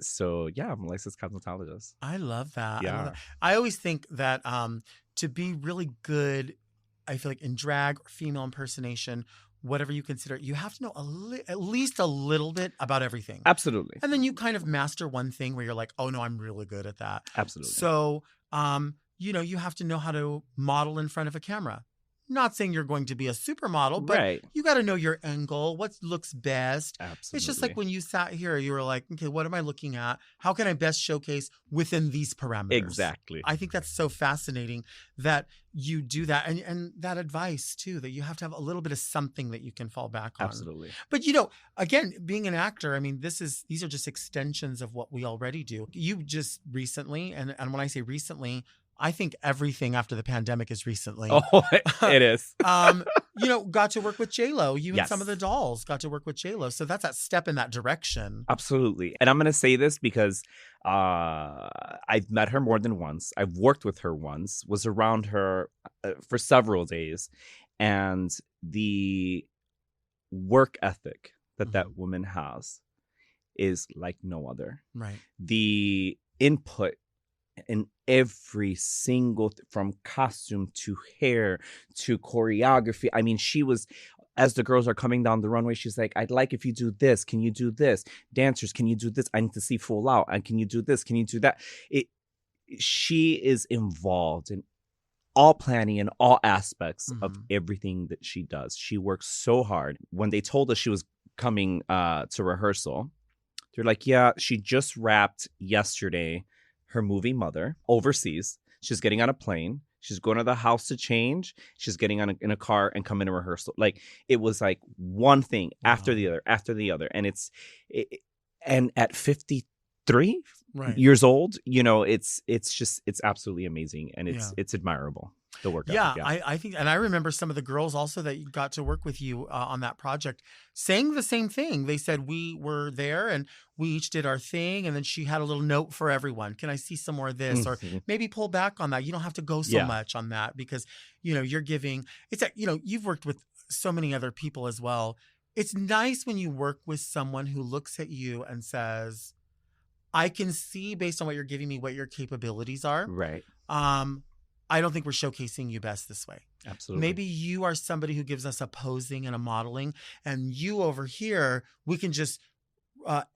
So yeah, I'm a licensed cosmetologist. I love that. Yeah. I always think that to be really good, I feel like in drag or female impersonation, whatever you consider, you have to know at least a little bit about everything. Absolutely. And then you kind of master one thing where you're like, oh no, I'm really good at that. Absolutely. So, you have to know how to model in front of a camera. Not saying you're going to be a supermodel, but you got to know your angle, what looks best. Absolutely. It's just like when you sat here, you were like, okay, what am I looking at? How can I best showcase within these parameters? Exactly. I think that's so fascinating that you do that. And that advice too, that you have to have a little bit of something that you can fall back on. Absolutely. But again, being an actor, I mean, these are just extensions of what we already do. You just recently, and when I say recently, I think everything after the pandemic is recently. Oh, it is. Got to work with J-Lo. You and some of the dolls got to work with J-Lo. So that's a step in that direction. Absolutely. And I'm going to say this because I've met her more than once. I've worked with her once, was around her for several days. And the work ethic that woman has is like no other. Right. The input in every single from costume to hair to choreography. I mean, she was as the girls are coming down the runway, she's like, I'd like if you do this. Can you do this? Dancers, can you do this? I need to see full out. And can you do this? Can you do that? She is involved in all planning and all aspects of everything that she does. She works so hard. When they told us she was coming to rehearsal, they're like, yeah, she just wrapped yesterday her movie Mother overseas. She's getting on a plane. She's going to the house to change. She's getting on in a car and coming to rehearsal. Like, it was like one thing after the other. And and at 53 years old, you know, it's absolutely amazing. And it's admirable. The work ethic, I think, and I remember some of the girls also that got to work with you on that project saying the same thing. They said, we were there and we each did our thing, and then she had a little note for everyone. Can I see some more of this? Or maybe pull back on that. You don't have to go so much on that, because, you know, you're giving, you've worked with so many other people as well. It's nice when you work with someone who looks at you and says, I can see based on what you're giving me what your capabilities are. Right. I don't think we're showcasing you best this way. Absolutely. Maybe you are somebody who gives us a posing and a modeling, and you over here, we can just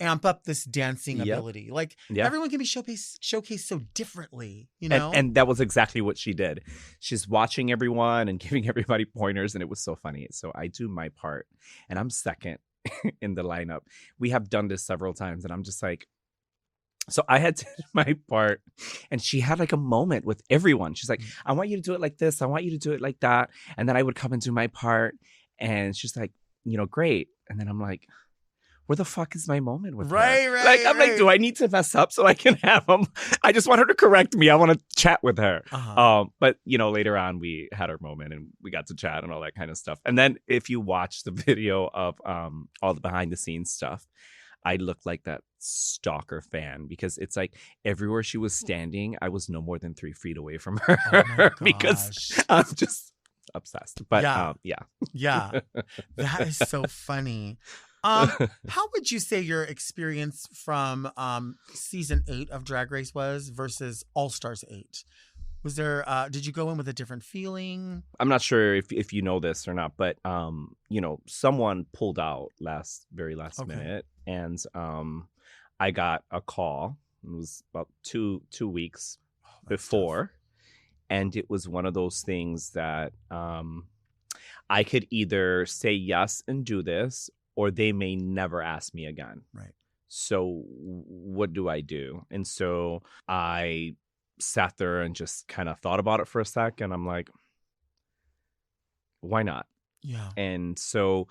amp up this dancing ability. Like, everyone can be showcased so differently, you know? And that was exactly what she did. She's watching everyone and giving everybody pointers, and it was so funny. So I do my part, and I'm second in the lineup. We have done this several times, and I'm just like, so I had to do my part, and she had like a moment with everyone. She's like, I want you to do it like this. I want you to do it like that. And then I would come and do my part, and she's like, you know, great. And then I'm like, where the fuck is my moment with her? Like, I'm like, do I need to mess up so I can have them? I just want her to correct me. I want to chat with her. But, you know, later on we had our moment and we got to chat and all that kind of stuff. And then if you watch the video of all the behind the scenes stuff, I looked like that stalker fan, because it's like everywhere she was standing, I was no more than 3 feet away from her because I'm just obsessed. But yeah, that is so funny. How would you say your experience from season 8 of Drag Race was versus All Stars 8? Was there, did you go in with a different feeling? I'm not sure if you know this or not, but, you know, someone pulled out very last minute. And I got a call. It was about two weeks before. And it was one of those things that I could either say yes and do this, or they may never ask me again. Right. So what do I do? And so I sat there and just kind of thought about it for a sec, and I'm like, why not? Yeah. And so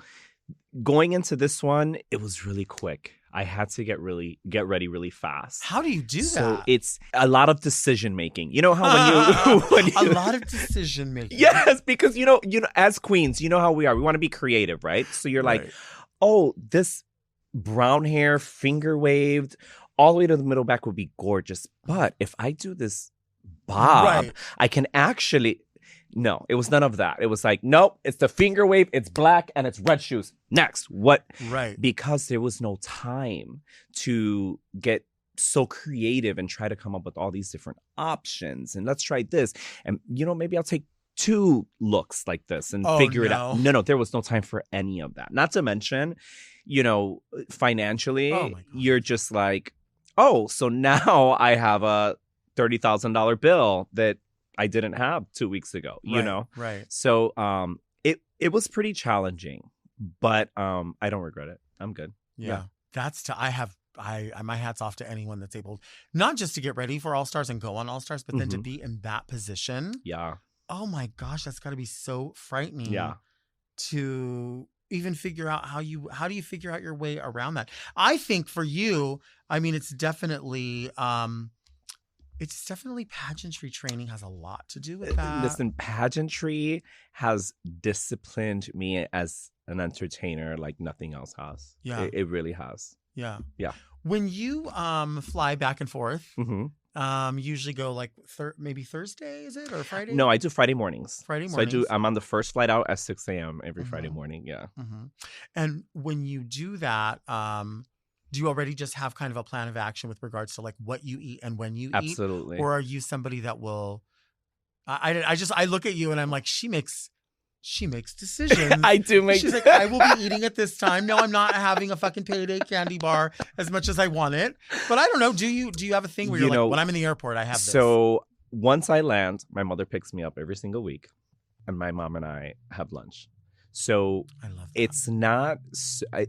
going into this one, it was really quick. I had to get ready really fast. How do you do that? So it's a lot of decision making. You know how when you a lot of decision making. Yes, because you know, as queens, you know how we are. We want to be creative, right? So you're like, oh, this brown hair finger waved all the way to the middle back would be gorgeous. But if I do this bob, I can actually... No, it was none of that. It was like, nope, it's the finger wave, it's black, and it's red shoes. Next. What? Right. Because there was no time to get so creative and try to come up with all these different options. And let's try this. And, you know, maybe I'll take 2 looks like this and figure it out. No, there was no time for any of that. Not to mention, you know, financially, you're just like, oh, so now I have a $30,000 bill that I didn't have 2 weeks ago, you know? Right. So it was pretty challenging, but I don't regret it. I'm good. Yeah. My hat's off to anyone that's able not just to get ready for All Stars and go on All Stars, but then to be in that position. Yeah. Oh my gosh, that's got to be so frightening. Yeah. To even figure out how do you figure out your way around that? I think for you, I mean, it's definitely pageantry training has a lot to do with that. Listen, pageantry has disciplined me as an entertainer like nothing else has. Yeah. It really has. Yeah. Yeah. When you fly back and forth, usually go like maybe Thursday, is it? Or Friday? No, I do Friday mornings. So I'm on the first flight out at 6 a.m. every Friday morning. Yeah. And when you do that, do you already just have kind of a plan of action with regards to like what you eat and when you eat? Absolutely. Or are you somebody that will, I look at you and I'm like, she makes she makes decisions. I do make. She's like, I will be eating at this time. No, I'm not having a fucking payday candy bar as much as I want it. But I don't know. Do you have a thing where you're like, when I'm in the airport, I have this? So once I land, my mother picks me up every single week, and my mom and I have lunch. So I love that.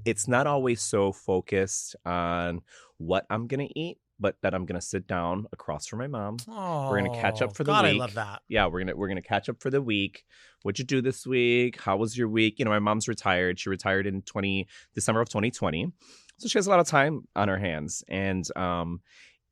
It's not always so focused on what I'm gonna eat, but that I'm gonna sit down across from my mom. Oh, we're gonna catch up for the God, week. I love that. Yeah, we're gonna catch up for the week. What'd you do this week? How was your week? You know, my mom's retired. She retired in December of 2020, so she has a lot of time on her hands, and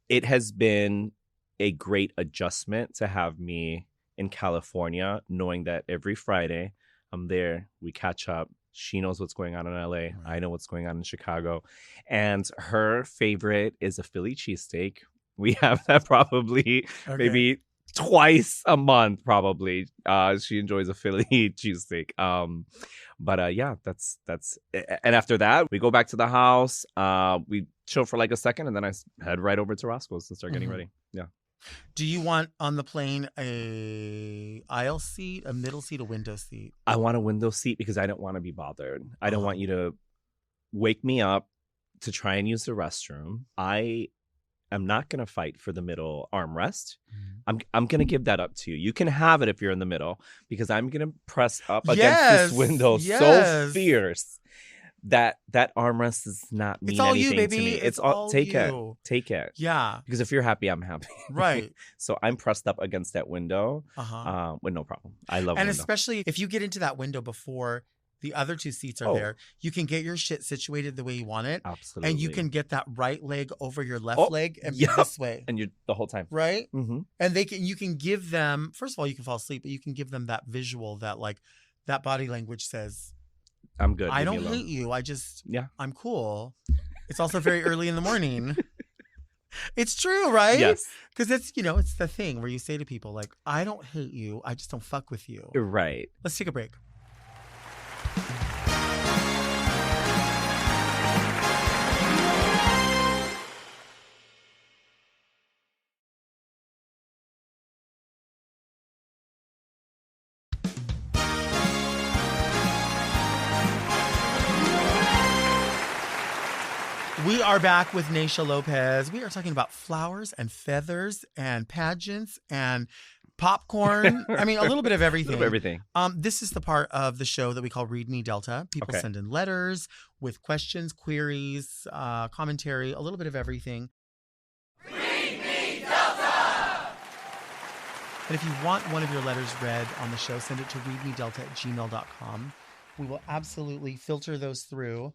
it has been a great adjustment to have me in California, knowing that every Friday I'm there. We catch up. She knows what's going on in LA. Right. I know what's going on in Chicago. And her favorite is a Philly cheesesteak. We have that probably maybe twice a month, probably. She enjoys a Philly cheesesteak. But yeah, that's and after that, we go back to the house. We chill for like a second, and then I head right over to Roscoe's and start getting ready. Yeah. Do you want on the plane a aisle seat, a middle seat, a window seat? I want a window seat because I don't want to be bothered. I don't want you to wake me up to try and use the restroom. I am not going to fight for the middle armrest. I'm going to give that up to you. You can have it if you're in the middle, because I'm going to press up against this window so fierce that armrest does not mean anything to me. It's all take it. Yeah. Because if you're happy, I'm happy. Right. So I'm pressed up against that window with no problem. I love it. And especially if you get into that window before the other two seats are there, you can get your shit situated the way you want it. Absolutely. And you can get that right leg over your left leg and be this way. And you're the whole time. Right? Mm-hmm. And you can give them, first of all, you can fall asleep, but you can give them that visual that like that body language says, I'm good. I don't hate you. I'm cool. It's also very early in the morning. It's true, right? Yes. Because it's the thing where you say to people like, I don't hate you. I just don't fuck with you. Right. Let's take a break. We are back with Naysha Lopez. We are talking about flowers and feathers and pageants and popcorn. I mean, a little bit of everything. This is the part of the show that we call Read Me Delta. People send in letters with questions, queries, commentary, a little bit of everything. Read Me Delta! And if you want one of your letters read on the show, send it to readmedelta@gmail.com. We will absolutely filter those through.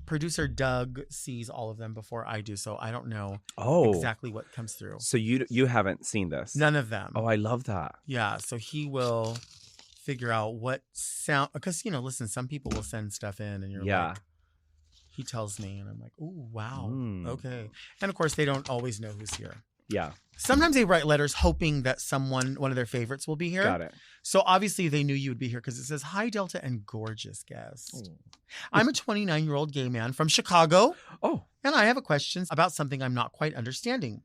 Producer Doug sees all of them before I do, so I don't know exactly what comes through. So you haven't seen this? None of them. Oh, I love that. Yeah, so he will figure out what sound, because listen, some people will send stuff in and you're like, he tells me and I'm like, oh wow, okay. And of course they don't always know who's here. Yeah. Sometimes they write letters hoping that one of their favorites will be here. Got it. So obviously they knew you would be here because it says, hi, Delta and gorgeous guest. I'm a 29-year-old gay man from Chicago. Oh. And I have a question about something I'm not quite understanding.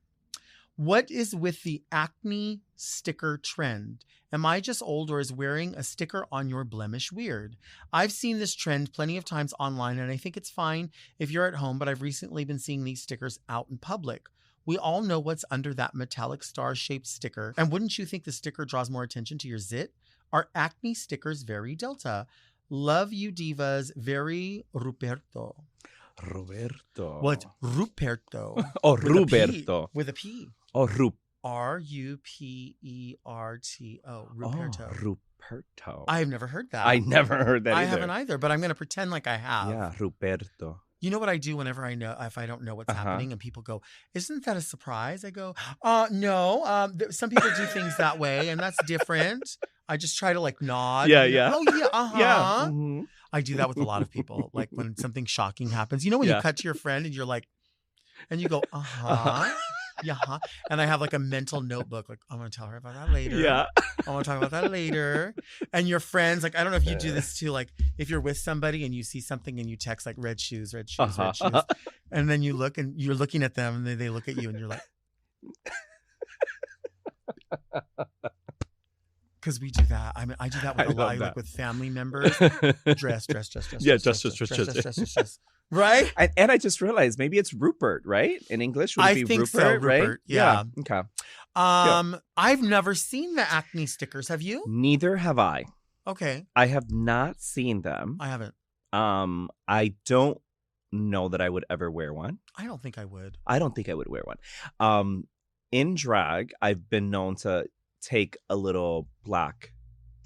What is with the acne sticker trend? Am I just old, or is wearing a sticker on your blemish weird? I've seen this trend plenty of times online, and I think it's fine if you're at home, but I've recently been seeing these stickers out in public. We all know what's under that metallic star-shaped sticker. And wouldn't you think the sticker draws more attention to your zit? Are acne stickers very Delta? Love you divas. Very Ruperto. Roberto. What? Ruperto. Oh, Ruberto. With a P. Oh, Ruperto. Ruperto. Oh, Ruperto. I have never heard that. I never heard that either. I haven't either, but I'm going to pretend like I have. Yeah, Ruperto. You know what I do whenever if I don't know what's happening and people go, isn't that a surprise? I go, no. Some people do things that way and that's different. I just try to like nod. Yeah. Oh yeah. Yeah. Mm-hmm. I do that with a lot of people. Like when something shocking happens, when you cut to your friend and you're like, and you go, yeah. And I have like a mental notebook. Like, I'm going to tell her about that later. Yeah. I want to talk about that later. And your friends, like, I don't know if you do this too. Like, if you're with somebody and you see something and you text like red shoes. And then you look and you're looking at them and they look at you and you're like. Because we do that. I mean, I do that with a lot, like with family members. Dress. Yeah, dress. Right? And I just realized maybe it's Rupert, right? In English, would it be think Rupert, so, right? Rupert, yeah. Okay. I've never seen the acne stickers. Have you? Neither have I. Okay. I have not seen them. I haven't. I don't know that I would ever wear one. I don't think I would. I don't think I would wear one. In drag, I've been known to take a little black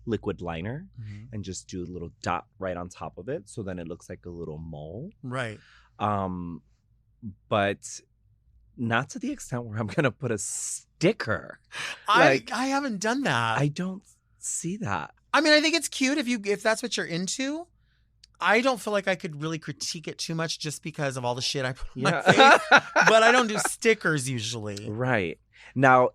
liquid liner and just do a little dot right on top of it, so then it looks like a little mole. Right. But not to the extent where I'm gonna put a sticker. I haven't done that. I don't see that. I mean, I think it's cute if that's what you're into. I don't feel like I could really critique it too much just because of all the shit I put on my face. But I don't do stickers usually. Right. Now,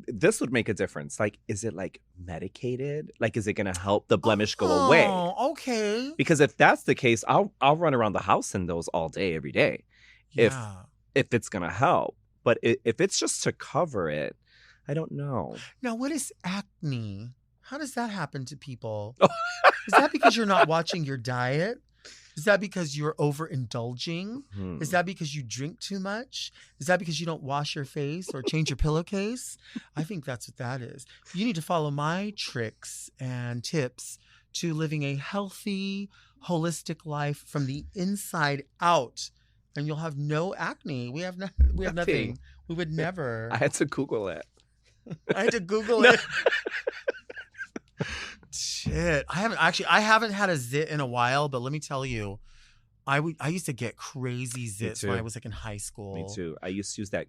this would make a difference. Like, is it like medicated? Like, is it going to help the blemish go away? Oh, okay. Because if that's the case, I'll run around the house in those all day, every day. Yeah. If it's going to help. But if it's just to cover it, I don't know. Now, what is acne? How does that happen to people? Is that because you're not watching your diet? Is that because you're overindulging? Is that because you drink too much? Is that because you don't wash your face or change your pillowcase? I think that's what that is. You need to follow my tricks and tips to living a healthy, holistic life from the inside out, and you'll have no acne. We have nothing. We would never. I had to Google it. I had to Google it. Shit. I haven't had a zit in a while, but let me tell you, I used to get crazy zits when I was like in high school. Me too. I used to use that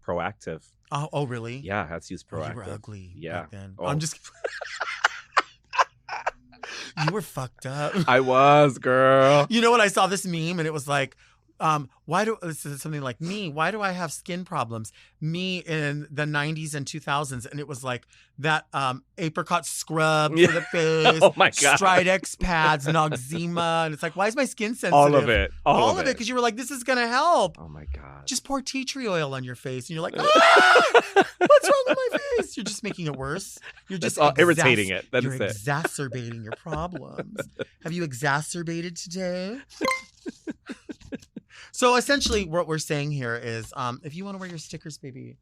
Proactive. Oh, really? Yeah, I had to use Proactive. You were ugly back then. Oh. I'm just You were fucked up. I was, girl. You know what? I saw this meme and it was like, this is something like why do I have skin problems? Me in the 90s and 2000s. And it was like that apricot scrub for the face. Oh my God. Stridex pads, Noxzema. And it's like, why is my skin sensitive? All of it. All of it. Because you were like, this is going to help. Oh my God. Just pour tea tree oil on your face. And you're like, what's wrong with my face? You're just making it worse. You're just irritating it. You're exacerbating your problems. Have you exacerbated today? So essentially what we're saying here is if you want to wear your stickers, baby,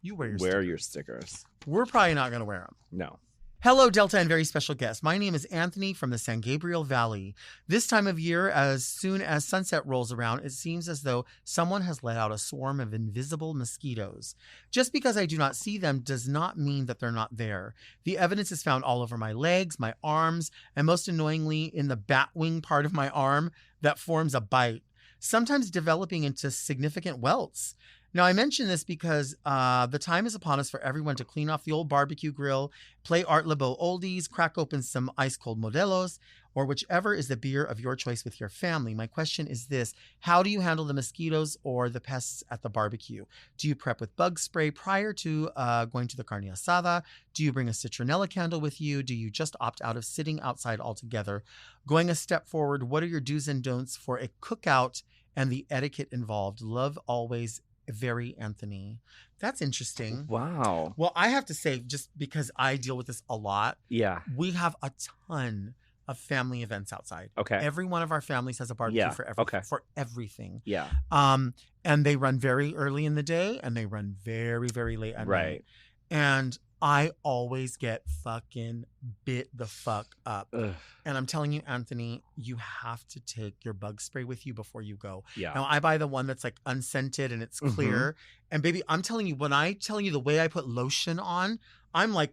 you wear your stickers. We're probably not going to wear them. No. Hello, Delta and very special guest. My name is Anthony from the San Gabriel Valley. This time of year, as soon as sunset rolls around, it seems as though someone has let out a swarm of invisible mosquitoes. Just because I do not see them does not mean that they're not there. The evidence is found all over my legs, my arms, and most annoyingly in the bat wing part of my arm that forms a bite, sometimes developing into significant welts. Now, I mention this because the time is upon us for everyone to clean off the old barbecue grill, play Art Laboe oldies, crack open some ice-cold Modelos, or whichever is the beer of your choice with your family. My question is this: how do you handle the mosquitoes or the pests at the barbecue? Do you prep with bug spray prior to going to the carne asada? Do you bring a citronella candle with you? Do you just opt out of sitting outside altogether? Going a step forward, what are your do's and don'ts for a cookout and the etiquette involved? Love always, very Anthony. That's interesting. Wow. Well, I have to say, just because I deal with this a lot, we have a ton of family events outside. Okay. Every one of our families has a barbecue for everything. Yeah. And they run very early in the day and they run very, very late at night. And I always get fucking bit the fuck up. Ugh. And I'm telling you, Anthony, you have to take your bug spray with you before you go. Yeah. Now, I buy the one that's like unscented and it's clear. And baby, I'm telling you, when I tell you the way I put lotion on, I'm like,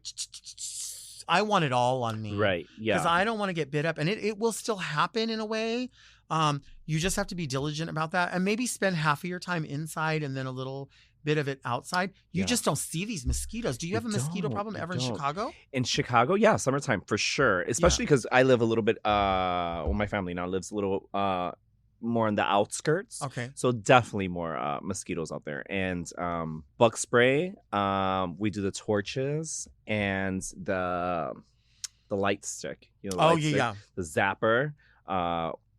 I want it all on me. Right. Yeah. Because I don't want to get bit up. And it will still happen in a way. You just have to be diligent about that and maybe spend half of your time inside and then a little bit of it outside. You just don't see these mosquitoes. Do you have a mosquito problem ever in Chicago? In Chicago, yeah, summertime for sure. Especially because I live a little bit, my family now lives a little more on the outskirts. Okay. So definitely more mosquitoes out there. And bug spray, we do the torches and the light stick. You know, the zapper.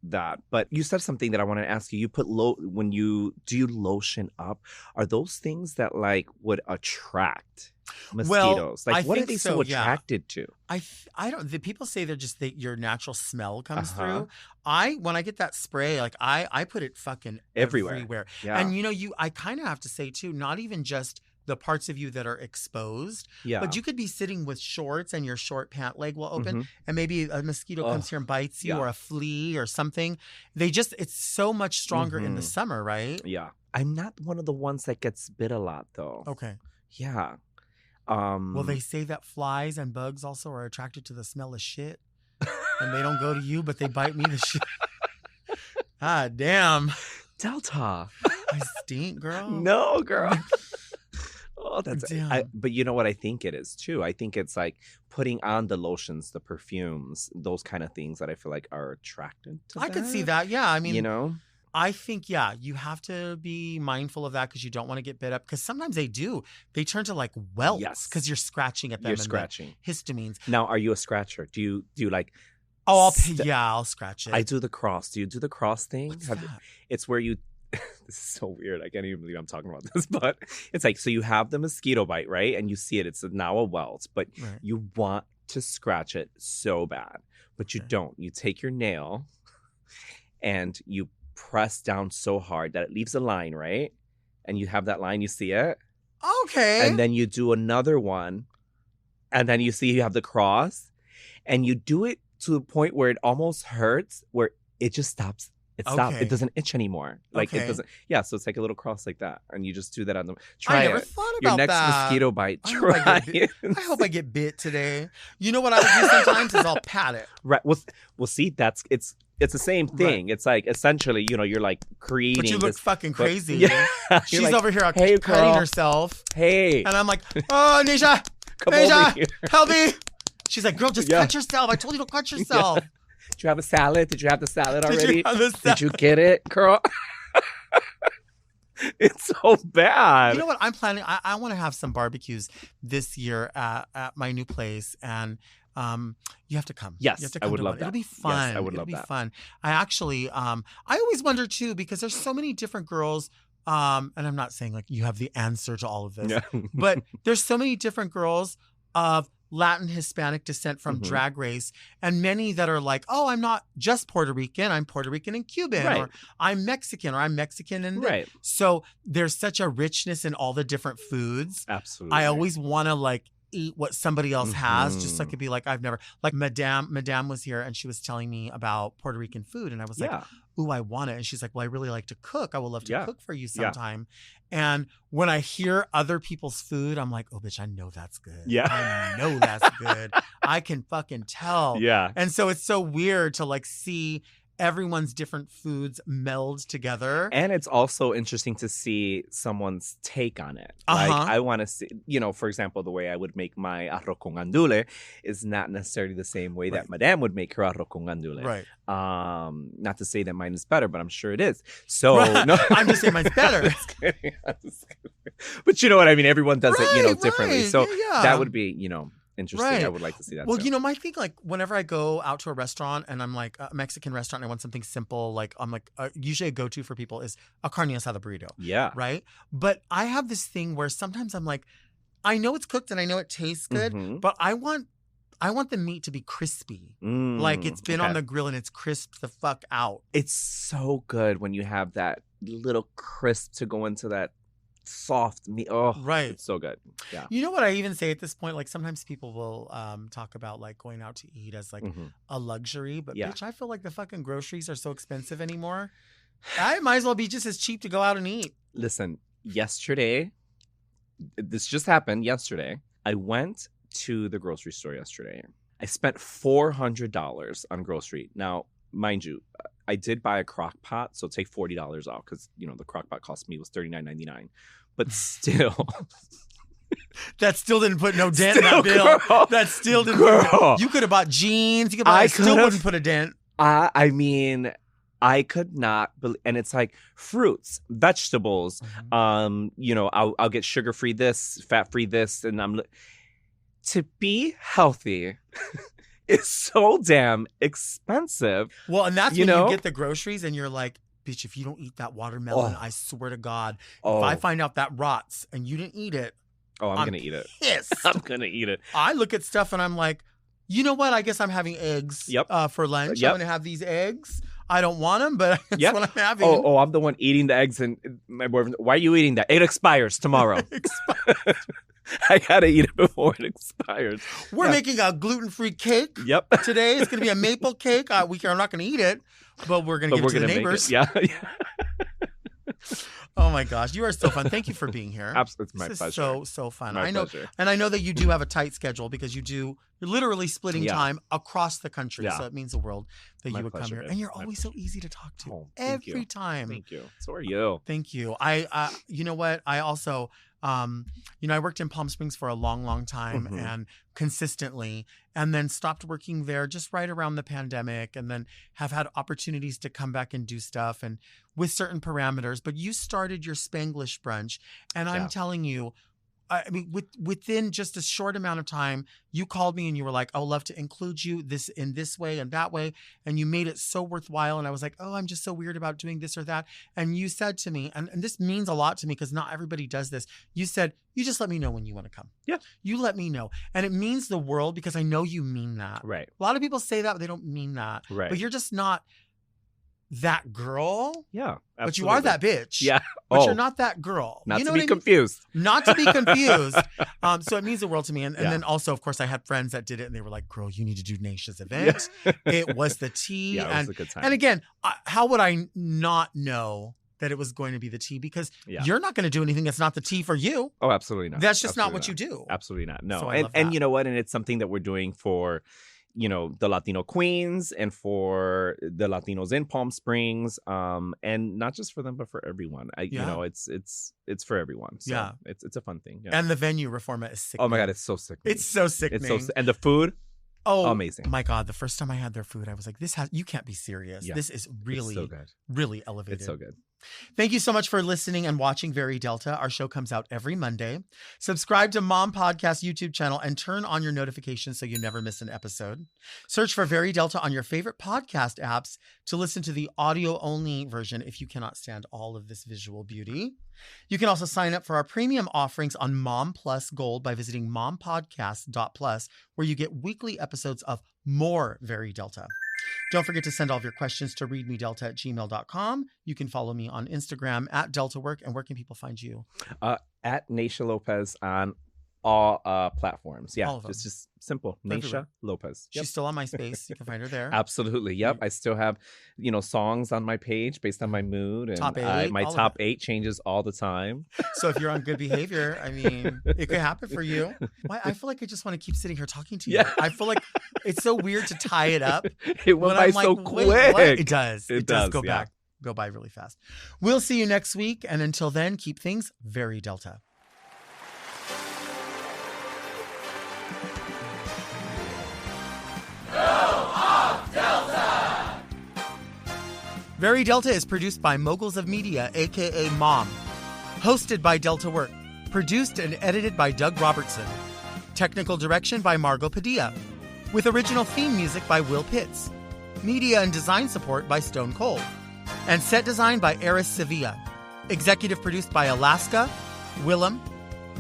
That, but you said something that I wanted to ask you. You put when you do you lotion up, are those things that like would attract mosquitoes? Well, like, what are they so attracted to? I don't. The people say they're just your natural smell comes through. When I get that spray, like I put it fucking everywhere. Yeah. And I kind of have to say too, not even just the parts of you that are exposed, but you could be sitting with shorts and your short pant leg will open, and maybe a mosquito comes here and bites you, or a flea or something. It's so much stronger in the summer, right? Yeah. I'm not one of the ones that gets bit a lot though. Okay. Yeah. Well, they say that flies and bugs also are attracted to the smell of shit, and they don't go to you, but they bite me the shit. Ah, damn. Delta. I stink, girl. No, girl. Oh, damn. But you know what I think it is too? I think it's like putting on the lotions, the perfumes, those kind of things that I feel like are attracted to I could see that. Yeah. I mean, I think, you have to be mindful of that because you don't want to get bit up. Because sometimes they do. They turn to like welts because you're scratching at them. You're scratching. Histamines. Now, are you a scratcher? Do you like... Oh, I'll scratch it. I do the cross. Do you do the cross thing? What's that? It's where you... This is so weird. I can't even believe I'm talking about this. But it's like, so you have the mosquito bite, right? And you see it. It's now a welt. But you want to scratch it so bad. But you don't. You take your nail and you press down so hard that it leaves a line, right? And you have that line, you see it? Okay. And then you do another one, and then you see you have the cross, and you do it to the point where it almost hurts, where it just stops. It stops. Okay. It doesn't itch anymore. Like it doesn't. Yeah, so it's like a little cross like that, and you just do that on the. Try I never it. thought Your about next that. mosquito bite. Try it. I hope I get bit today. You know what I would do sometimes is I'll pat it. Right. Well, see, it's the same thing. Right. It's like essentially, you're like creating. But you look fucking crazy. Yeah. She's like, over here hey, cutting herself. Hey. And I'm like, oh, Naysha, help me. She's like, girl, just cut yourself. I told you to cut yourself. Yeah. Did you have a salad? Did you have the salad already? Did you get it, girl? It's so bad. You know what? I'm planning. I want to have some barbecues this year at my new place, and you have to come. Yes, you have to come I would to love one. that. It'll be fun. Yes, I would love that. It'll be fun. I actually, I always wonder too, because there's so many different girls. And I'm not saying like you have the answer to all of this, but there's so many different girls of Latin Hispanic descent from Drag Race, and many that are like, oh, I'm not just Puerto Rican, I'm Puerto Rican and Cuban, or I'm Mexican, or I'm Mexican and so there's such a richness in all the different foods. Absolutely. I always want to like eat what somebody else has, just so I could be like, I've never, like Madame was here and she was telling me about Puerto Rican food, and I was like, ooh, I want it. And she's like, well, I really like to cook. I would love to cook for you sometime. And when I hear other people's food, I'm like, oh, bitch, I know that's good. Yeah. I know that's good. I can fucking tell. Yeah. And so it's so weird to like see everyone's different foods meld together. And it's also interesting to see someone's take on it. Like, I want to see, for example, the way I would make my arroz con andule is not necessarily the same way that Madame would make her arroz con andule. Right. Not to say that mine is better, but I'm sure it is. So, no. I'm just saying mine's better. I'm just kidding. But you know what I mean? Everyone does it, differently. So that would be, interesting. I would like to see that. Well, too. my thing, like, whenever I go out to a restaurant and I'm like a Mexican restaurant and I want something simple, like I'm like usually a go-to for people is a carne asada burrito. Yeah. Right. But I have this thing where sometimes I'm like, I know it's cooked and I know it tastes good, but I want the meat to be crispy. Like it's been on the grill and it's crisped the fuck out. It's so good when you have that little crisp to go into that soft meat. Oh, right. It's so good. Yeah. You know what I even say at this point? Like sometimes people will talk about like going out to eat as like a luxury, but bitch, I feel like the fucking groceries are so expensive anymore. I might as well be just as cheap to go out and eat. Listen, yesterday, this just happened yesterday. I went to the grocery store yesterday. I spent $400 on grocery. Now, mind you, I did buy a crock pot, so take $40 off because, the crock pot cost me was $39.99. But still... That still didn't put no dent in that bill. Girl, that still didn't. You could have bought jeans. You could buy. Still wouldn't put a dent. I mean, I could not. And it's like fruits, vegetables. I'll get sugar-free this, fat-free this, and to be healthy. It's so damn expensive. Well, and that's when you get the groceries and you're like, bitch, if you don't eat that watermelon, I swear to God, if I find out that rots and you didn't eat it, Oh, I'm going to eat it. Pissed. I'm going to eat it. I look at stuff and I'm like, you know what? I guess I'm having eggs for lunch. Yep. I'm going to have these eggs. I don't want them, but that's what I'm having. Oh, I'm the one eating the eggs. And my boyfriend, why are you eating that? It expires tomorrow. I got to eat it before it expires. We're making a gluten-free cake today. It's going to be a maple cake. I'm not going to eat it, but we're going to give it to the neighbors. Yeah. Oh my gosh, you are so fun. Thank you for being here. Absolutely, my pleasure. So fun. My pleasure. And I know that you do have a tight schedule because you're literally splitting time across the country. So it means the world that you would come here. And you're always so easy to talk to every time. Thank you. So are you. Thank you. You know what? I also, I worked in Palm Springs for a long, long time and consistently, and then stopped working there just right around the pandemic, and then have had opportunities to come back and do stuff and with certain parameters. But you started your Spanglish brunch, and I'm telling you, I mean, within just a short amount of time, you called me and you were like, "I would love to include you in this way and that way," and you made it so worthwhile. And I was like, "Oh, I'm just so weird about doing this or that." And you said to me, and this means a lot to me because not everybody does this. You said, "You just let me know when you want to come." Yeah, you let me know, and it means the world because I know you mean that. Right. A lot of people say that, but they don't mean that. Right. But you're just not that girl. Yeah, absolutely. But you are that bitch. Yeah. But you're not that girl. Not to be confused. Not to be confused. So it means the world to me. And then also, of course, I had friends that did it and they were like, "Girl, you need to do Naysha's event." Yeah. It was the tea. Yeah, it was a good time. And again, how would I not know that it was going to be the tea? Because you're not going to do anything that's not the tea for you. Oh, absolutely not. That's just not what you do. Absolutely not. No. So and you know what? And it's something that we're doing for the Latino queens and for the Latinos in Palm Springs, and not just for them, but for everyone. It's for everyone. So it's a fun thing. Yeah. And the venue Reforma is sickening. Oh my God, it's so sickening. It's so sickening. And the food. Oh, amazing. My God. The first time I had their food, I was like, you can't be serious. Yeah. This is really, so good. Really elevated. It's so good. Thank you so much for listening and watching Very Delta. Our show comes out every Monday. Subscribe to Mom Podcast YouTube channel and turn on your notifications so you never miss an episode. Search for Very Delta on your favorite podcast apps to listen to the audio-only version if you cannot stand all of this visual beauty. You can also sign up for our premium offerings on Mom Plus Gold by visiting mompodcast.plus, where you get weekly episodes of more Very Delta. Don't forget to send all of your questions to readmedelta@gmail.com. You can follow me on Instagram @DeltaWork. And where can people find you? At Naysha Lopez on all platforms. Yeah, all of them. Just simple. Naysha Lopez. Yep. She's still on MySpace. You can find her there. Absolutely. Yep. I still have, songs on my page based on my mood. And top 8. My top 8 changes all the time. So if you're on good behavior, I mean, it could happen for you. Why? I feel like I just want to keep sitting here talking to you. Yeah. I feel like it's so weird to tie it up. It went by so quick. It does. It does go by really fast. We'll see you next week. And until then, keep things very Delta. Very Delta is produced by Moguls of Media, a.k.a. Mom. Hosted by Delta Work. Produced and edited by Doug Robertson. Technical direction by Margot Padilla. With original theme music by Will Pitts. Media and design support by Stone Cold. And set design by Eris Sevilla. Executive produced by Alaska, Willem,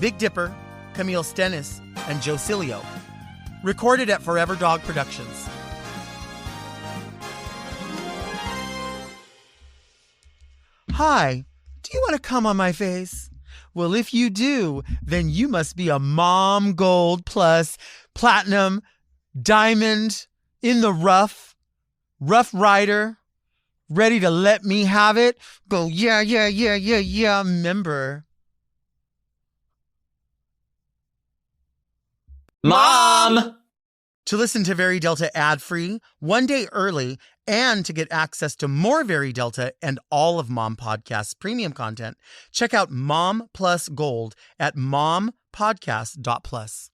Big Dipper, Camille Stennis, and Joe Cilio. Recorded at Forever Dog Productions. Hi, do you want to come on my face? Well, if you do, then you must be a Mom Gold Plus Platinum Diamond in the Rough Rider, ready to let me have it. Go, yeah, member. Mom! To listen to Very Delta ad-free, 1 day early, and to get access to more Very Delta and all of Mom Podcast's premium content, check out Mom Plus Gold at mompodcast.plus.